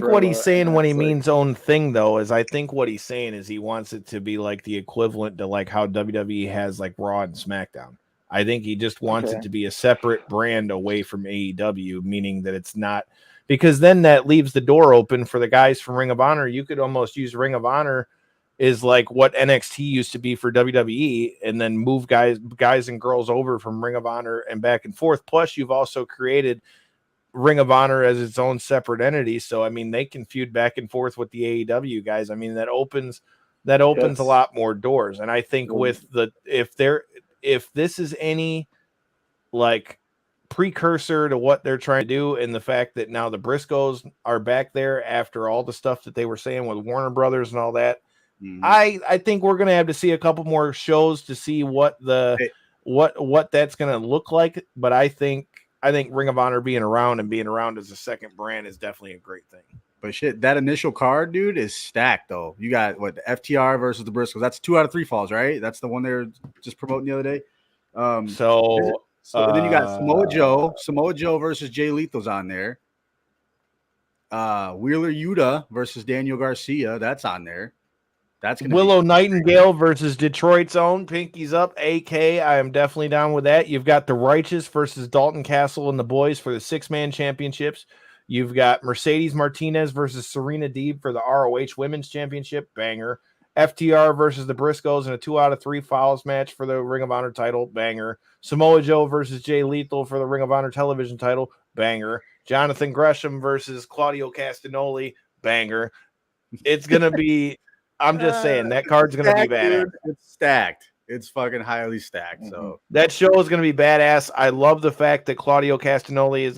what he's saying when he means own thing though is I think what he's saying is he wants it to be like the equivalent to like how WWE has like Raw and SmackDown. I think he just wants it to be a separate brand away from AEW, meaning that it's not, because then that leaves the door open for the guys from Ring of Honor. You could almost use Ring of Honor is like what NXT used to be for WWE, and then move guys and girls over from Ring of Honor and back and forth. Plus, you've also created Ring of Honor as its own separate entity. So, I mean, they can feud back and forth with the AEW guys. I mean, that opens a lot more doors. And I think if this is any like precursor to what they're trying to do, and the fact that now the Briscoes are back there after all the stuff that they were saying with Warner Brothers and all that, I think we're going to have to see a couple more shows to see what that's going to look like. But I think Ring of Honor being around as a second brand is definitely a great thing. But shit, that initial card, dude, is stacked though. You got the FTR versus the Briscoes. That's 2 out of 3 falls, right? That's the one they were just promoting the other day. So then you got Samoa Joe versus Jay Lethal's on there. Wheeler Yuta versus Daniel Garcia. That's on there. That's Willow Nightingale versus Detroit's own Pinkies Up, AK. I am definitely down with that. You've got the Righteous versus Dalton Castle and the boys for the 6-man championships. You've got Mercedes Martinez versus Serena Deeb for the ROH Women's Championship, banger. FTR versus the Briscoes in a 2 out of 3 falls match for the Ring of Honor title, banger. Samoa Joe versus Jay Lethal for the Ring of Honor television title, banger. Jonathan Gresham versus Claudio Castagnoli, banger. It's going to be, I'm just saying, that card's going to be badass. Dude, it's stacked. It's fucking highly stacked. So that show is going to be badass. I love the fact that Claudio Castagnoli is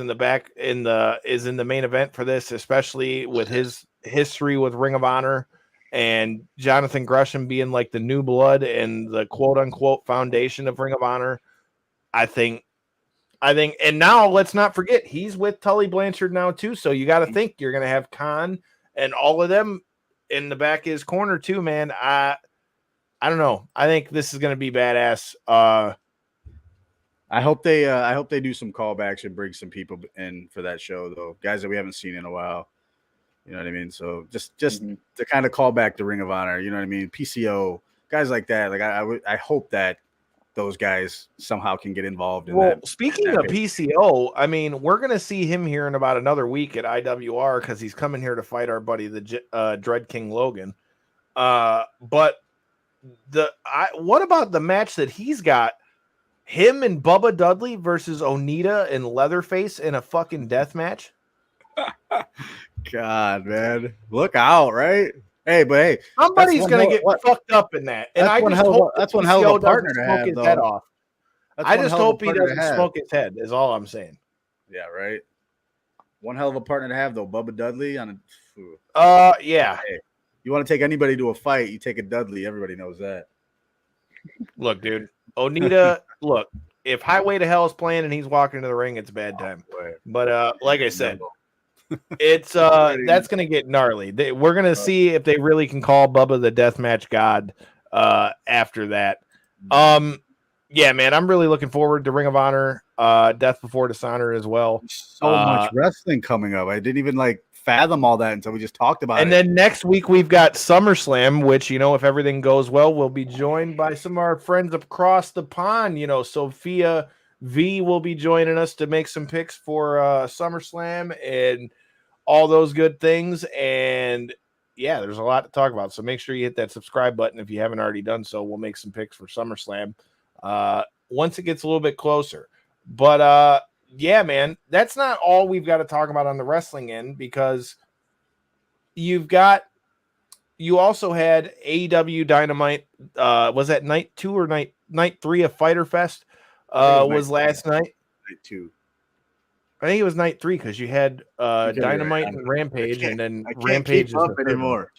in the main event for this, especially with his history with Ring of Honor, and Jonathan Gresham being like the new blood and the quote unquote foundation of Ring of Honor. I think, and now let's not forget he's with Tully Blanchard now too. So you got to think you're going to have Khan and all of them in the back of his corner too, man. I don't know. I think this is going to be badass. I hope they do some callbacks and bring some people in for that show though, guys that we haven't seen in a while. You know what I mean? So just to kind of call back the Ring of Honor. You know what I mean? PCO, guys like that. Like I hope that those guys somehow can get involved in well, that. Speaking of PCO, I mean, we're going to see him here in about another week at IWR because he's coming here to fight our buddy, the Dread King Logan. But what about the match that he's got? Him and Bubba Dudley versus Onita and Leatherface in a fucking death match? God, man. Look out, right? Hey, somebody's going to get fucked up in that. And I just hope that's one hell of a partner to have, his head off. I just hope he doesn't have. smoke his head, is all I'm saying. Yeah, right. One hell of a partner to have, though. Bubba Dudley on a. Yeah. Hey, you want to take anybody to a fight, you take a Dudley. Everybody knows that. Look, dude. Onita, look, if Highway to Hell is playing and he's walking into the ring, it's a bad time. But like I said, it's that's gonna get gnarly. We're gonna see if they really can call Bubba the deathmatch god after that. Yeah, man, I'm really looking forward to Ring of Honor, Death Before Dishonor as well. So much wrestling coming up. I didn't even fathom all that until we just talked about it. And then next week we've got SummerSlam, which, if everything goes well, we'll be joined by some of our friends across the pond. Sophia V will be joining us to make some picks for SummerSlam and all those good things. And yeah, there's a lot to talk about. So make sure you hit that subscribe button if you haven't already done so. We'll make some picks for SummerSlam once it gets a little bit closer. But yeah, man, that's not all we've got to talk about on the wrestling end, because you also had AEW Dynamite. Was that night 2 or night 3 of Fyter Fest? Was last night. Night 2. I think it was night 3 because you had Dynamite and Rampage, and then Rampage keep up anymore.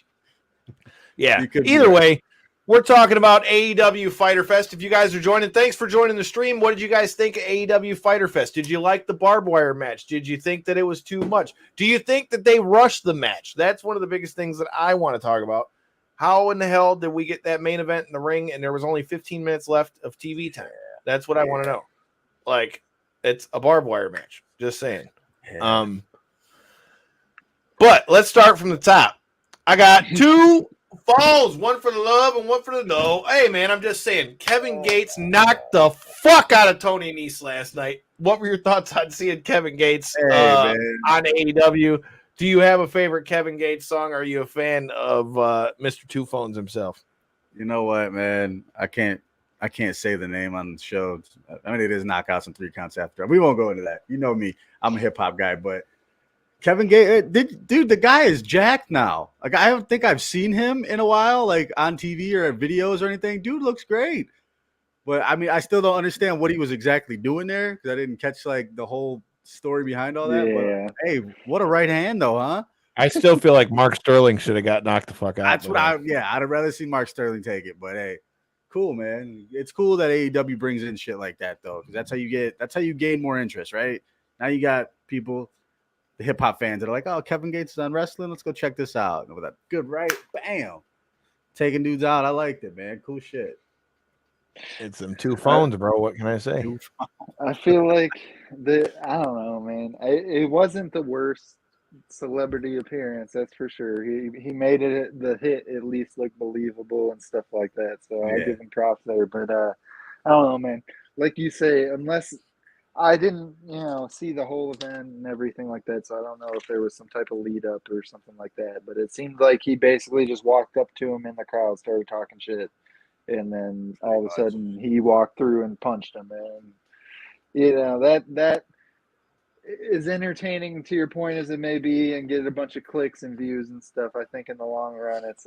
Yeah. Either way, we're talking about AEW Fyter Fest. If you guys are joining, thanks for joining the stream. What did you guys think of AEW Fyter Fest? Did you like the barbed wire match? Did you think that it was too much? Do you think that they rushed the match? That's one of the biggest things that I want to talk about. How in the hell did we get that main event in the ring and there was only 15 minutes left of TV time? That's what I want to know. It's a barbed wire match. Just saying. But let's start from the top. I got 2 falls, one for the love and one for the no. Hey, man, I'm just saying. Kevin Gates knocked the fuck out of Tony Nese last night. What were your thoughts on seeing Kevin Gates on AEW? Do you have a favorite Kevin Gates song? Are you a fan of Mr. Two Phones himself? You know what, man? I can't say the name on the show. I mean, it is knockouts and 3 counts after. We won't go into that. You know me. I'm a hip-hop guy, but Kevin Gates, dude, the guy is jacked now. I don't think I've seen him in a while, on TV or videos or anything. Dude looks great. But, I mean, I still don't understand what he was exactly doing there because I didn't catch, the whole story behind all that. Yeah. But, hey, what a right hand, though, huh? I still feel like Mark Sterling should have got knocked the fuck out. That's what I'd have rather seen Mark Sterling take it. But, hey, cool, man. It's cool that AEW brings in shit like that, though, because that's how you gain more interest, right? Now you got people, the hip hop fans that are like, oh, Kevin Gates is on wrestling. Let's go check this out. And with that good right, bam, taking dudes out. I liked it, man. Cool shit. It's them 2 phones, bro. What can I say? I feel like I don't know, man. It wasn't the worst celebrity appearance, that's for sure. He made it the hit at least look believable and stuff like that. So I give him props there. But I don't know, man. Like you say, unless I didn't, see the whole event and everything like that, so I don't know if there was some type of lead up or something like that. But it seemed like he basically just walked up to him in the crowd, started talking shit, and then all of a sudden he walked through and punched him. And that is entertaining to your point as it may be, and get a bunch of clicks and views and stuff. I think in the long run, it's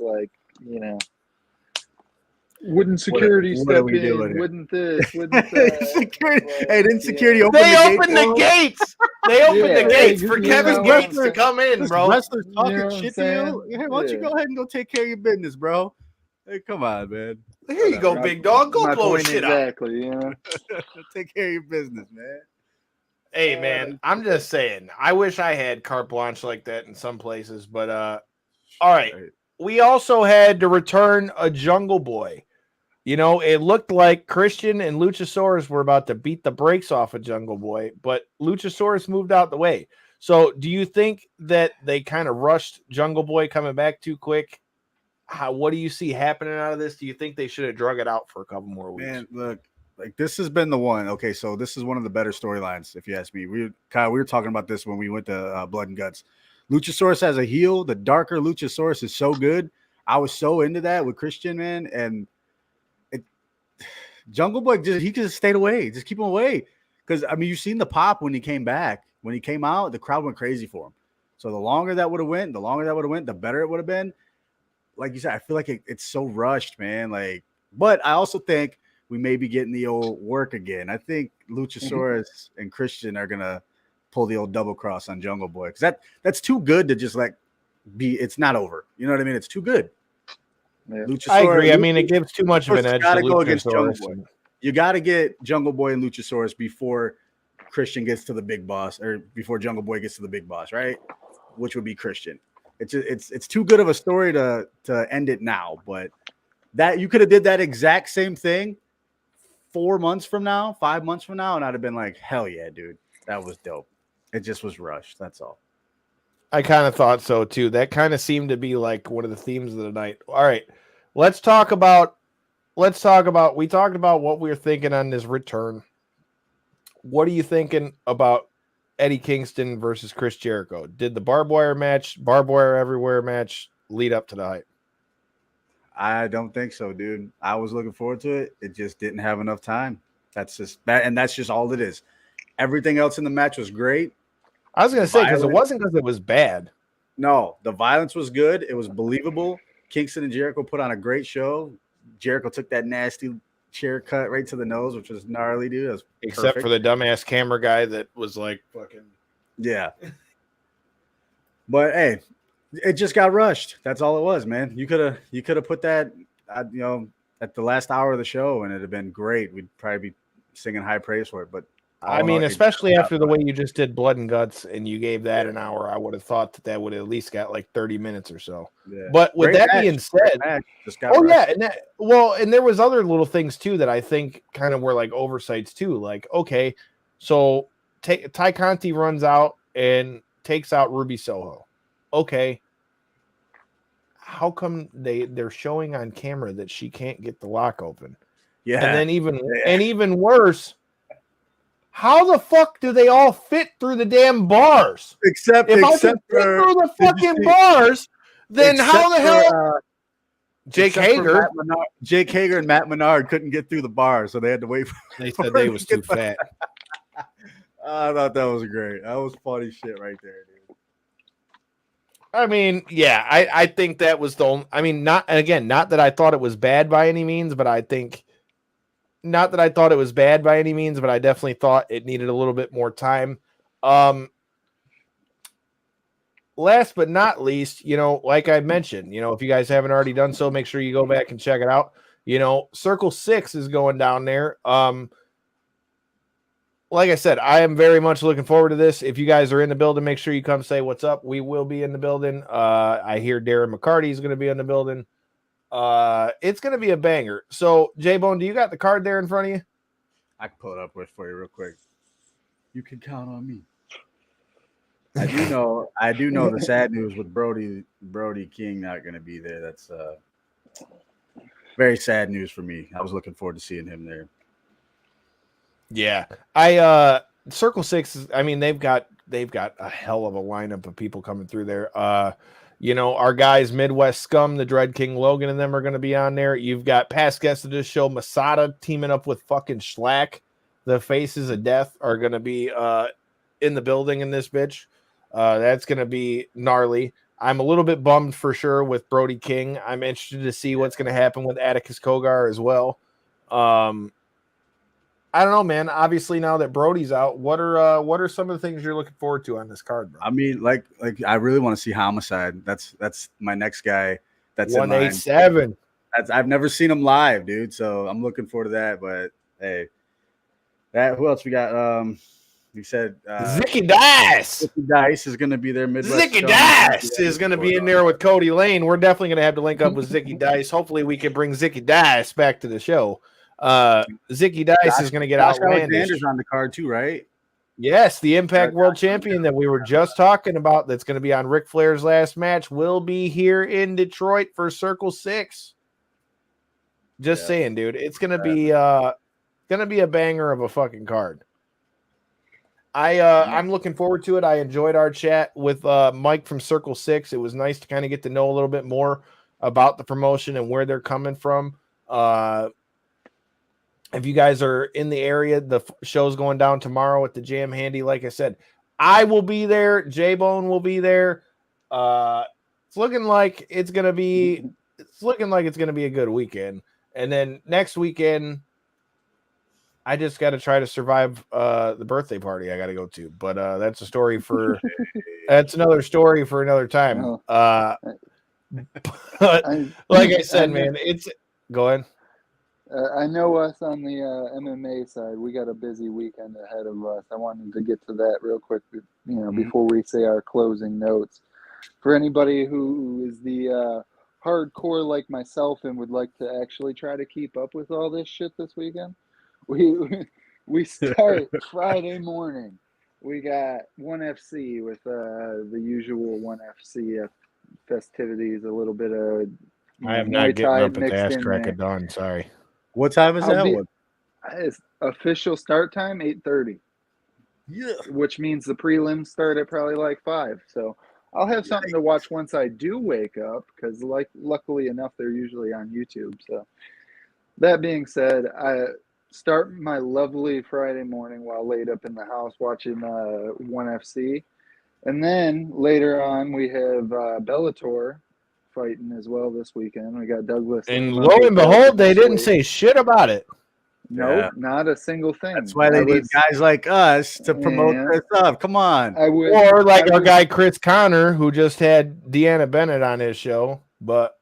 wouldn't security step in? Wouldn't this? Wouldn't that? Security. Hey, didn't security open They the opened the gates. They opened the gates for Kevin Gates to come in, bro. Wrestlers talking shit to saying? you. Hey, why don't you go ahead and go take care of your business, bro? Hey, come on, man. Here you go, big dog. Go blow shit out. Exactly, Take care of your business, man. Hey, man, I'm just saying. I wish I had carte blanche like that in some places, but all right. We also had to return a Jungle Boy. It looked like Christian and Luchasaurus were about to beat the brakes off of Jungle Boy, but Luchasaurus moved out the way. So do you think that they kind of rushed Jungle Boy coming back too quick? What do you see happening out of this? Do you think they should have drug it out for a couple more weeks? Man, look, like this has been the one. Okay, so this is one of the better storylines, if you ask me. Kyle, we were talking about this when we went to Blood and Guts. Luchasaurus as a heel, the darker Luchasaurus is so good. I was so into that with Christian, man, and Jungle Boy he just stayed away. Just keep him away. Because I mean, you've seen the pop when he came back. When he came out, the crowd went crazy for him. So the longer that would have went, the better it would have been. Like you said, I feel like it's so rushed, man. Like, but I also think we may be getting the old work again. I think Luchasaurus and Christian are gonna pull the old double cross on Jungle Boy because that's too good to just like be. It's not over. You know what I mean? It's too good. Yeah. I agree. I mean, it gives too much of an edge. Got to go against Jungle Boy. You got to get Jungle Boy and Luchasaurus before Christian gets to the big boss, or before Jungle Boy gets to the big boss, right? Which would be Christian. It's too good of a story to end it now. But that you could have did that exact same thing 4 months from now, 5 months from now, and I'd have been like, hell yeah, dude, that was dope. It just was rushed. That's all. I kind of thought so too. That kind of seemed to be like one of the themes of the night. All right, let's talk about. We talked about what we were thinking on this return. What are you thinking about Eddie Kingston versus Chris Jericho? Did the barbed wire everywhere match lead up to the hype? I don't think so, dude. I was looking forward to it. It just didn't have enough time. That's just all it is. Everything else in the match was great. I was going to say, because it wasn't because it was bad. No, the violence was good. It was believable. Kingston and Jericho put on a great show. Jericho took that nasty chair cut right to the nose, which was gnarly, dude. That was Except for the dumbass camera guy that was like fucking. Yeah. But hey, it just got rushed. That's all it was, man. You could have put that, at the last hour of the show, and it'd have been great. We'd probably be singing high praise for it. But I mean, especially after the way you just did Blood and Guts, and you gave that an hour, I would have thought that would have at least got like 30 minutes or so. Yeah. But with that being said, and there was other little things too that I think kind of were like oversights too. Like, okay, so Ty Conti runs out and takes out Ruby Soho. Okay, how come they're showing on camera that she can't get the lock open? Yeah, and then even worse. How the fuck do they all fit through the damn bars? Except I can fit through the fucking bars, then how the hell? Jake Hager and Matt Menard couldn't get through the bar, so they had to wait. They said they was too fat. I thought that was great. That was funny shit right there, dude. I mean, yeah, I think that was the only. I mean, not that I thought it was bad by any means, but I think. Not that I thought it was bad by any means, but I definitely thought it needed a little bit more time. Last but not least, like I mentioned, if you guys haven't already done so, make sure you go back and check it out. Circle 6 is going down there. Like I said, I am very much looking forward to this. If you guys are in the building, make sure you come say what's up. We will be in the building. I hear Darren McCarty is going to be in the building. It's going to be a banger. So, J-Bone, do you got the card there in front of you? I can pull it up for you real quick. You can count on me. I do know the sad news with Brody King not going to be there. That's very sad news for me. I was looking forward to seeing him there. Yeah. Circle 6 is, I mean, they've got a hell of a lineup of people coming through there. Our guys, Midwest Scum, the Dread King Logan, and them are going to be on there. You've got past guests of this show, Masada teaming up with fucking Schlack. The Faces of Death are going to be in the building in this bitch. That's going to be gnarly. I'm a little bit bummed for sure with Brody King. I'm interested to see what's going to happen with Atticus Kogar as well. I don't know, man. Obviously, now that Brody's out, what are some of the things you're looking forward to on this card, bro? I mean, like I really want to see Homicide. That's my next guy. That's 187. I've never seen him live, dude. So I'm looking forward to that. But hey, who else we got? We said Zicky Dice. Zicky Dice is going to be there. Zicky Dice is going to be in there with Cody Lane. We're definitely going to have to link up with Zicky Dice. Hopefully, we can bring Zicky Dice back to the show. Zicky Dice is going to get outlandish. Alexander's on the card too, right? Yes, the Impact World Champion that we were just talking about that's going to be on Ric Flair's last match will be here in Detroit for Circle 6. Just saying, dude. It's going to be a banger of a fucking card. I'm looking forward to it. I enjoyed our chat with Mike from Circle 6. It was nice to kind of get to know a little bit more about the promotion and where they're coming from. If you guys are in the area, the show's going down tomorrow at the Jam Handy. Like I said, I will be there. J-Bone will be there. It's looking like it's gonna be a good weekend. And then next weekend, I just got to try to survive the birthday party I got to go to. But that's a story for that's another story for another time. But like I said, man, it's go ahead. I know us on the MMA side, we got a busy weekend ahead of us. I wanted to get to that real quick, before we say our closing notes. For anybody who is the hardcore like myself and would like to actually try to keep up with all this shit this weekend, we start Friday morning. We got 1FC with the usual 1FC festivities, a little bit of I am not getting up at the ass crack of dawn. Sorry. What time is that? It's official start time 8:30. Yeah, which means the prelims start at probably like 5. So I'll have something to watch once I do wake up, because luckily enough, they're usually on YouTube. So that being said, I start my lovely Friday morning while laid up in the house watching 1FC, and then later on we have Bellator fighting as well this weekend. We got Douglas, and lo and behold, they didn't say shit about it. Nope, not a single thing. That's why they need guys like us to promote their stuff. Come on. Or like our guy Chris Connor, who just had Deanna Bennett on his show. But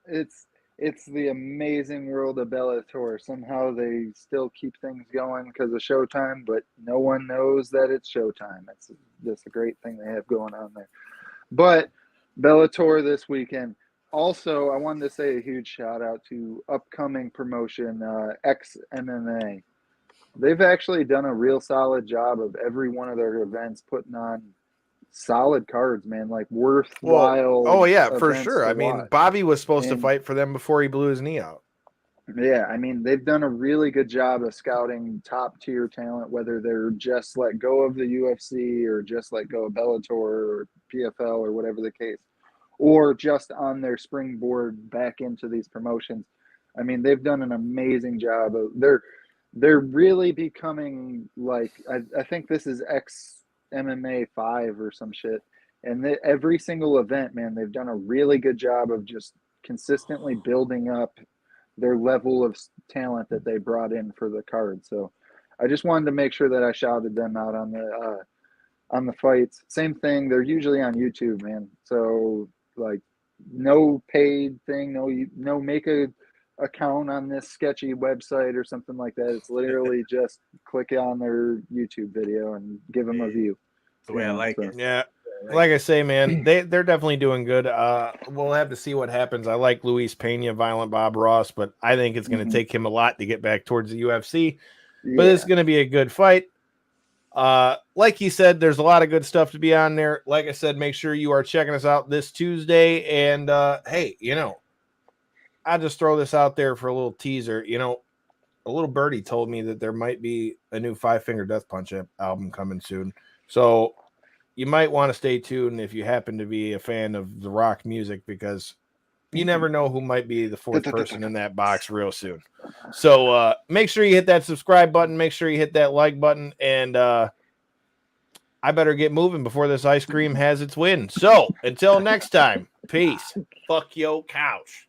it's the amazing world of Bellator. Somehow they still keep things going because of Showtime, but no one knows that it's Showtime. It's just a great thing they have going on there. But Bellator this weekend. Also, I wanted to say a huge shout out to upcoming promotion, X-MMA. They've actually done a real solid job of every one of their events putting on solid cards, man, like worthwhile. Oh yeah, for sure. I mean, Bobby was supposed to fight for them before he blew his knee out. Yeah, I mean, they've done a really good job of scouting top tier talent, whether they're just let go of the UFC or just let go of Bellator or PFL or whatever the case, or just on their springboard back into these promotions. I mean, they've done an amazing job. They're really becoming like, I think this is X-MMA 5 or some shit. And every single event, man, they've done a really good job of just consistently building up their level of talent that they brought in for the card. So I just wanted to make sure that I shouted them out on the fights. Same thing. They're usually on YouTube, man. So like no paid thing, no make a account on this sketchy website or something like that. It's literally just click on their YouTube video and give them a view. The way I like it. Yeah. Like I say, man, they're definitely doing good. We'll have to see what happens. I like Luis Pena, Violent Bob Ross, but I think it's going to take him a lot to get back towards the UFC. But it's going to be a good fight. Like he said, there's a lot of good stuff to be on there. Like I said, make sure you are checking us out this Tuesday. And hey, I'll just throw this out there for a little teaser. A little birdie told me that there might be a new Five Finger Death Punch album coming soon. So you might want to stay tuned if you happen to be a fan of the rock music, because you never know who might be the fourth person in that box real soon. So make sure you hit that subscribe button. Make sure you hit that like button. And I better get moving before this ice cream has its win. So until next time, peace. Fuck yo couch.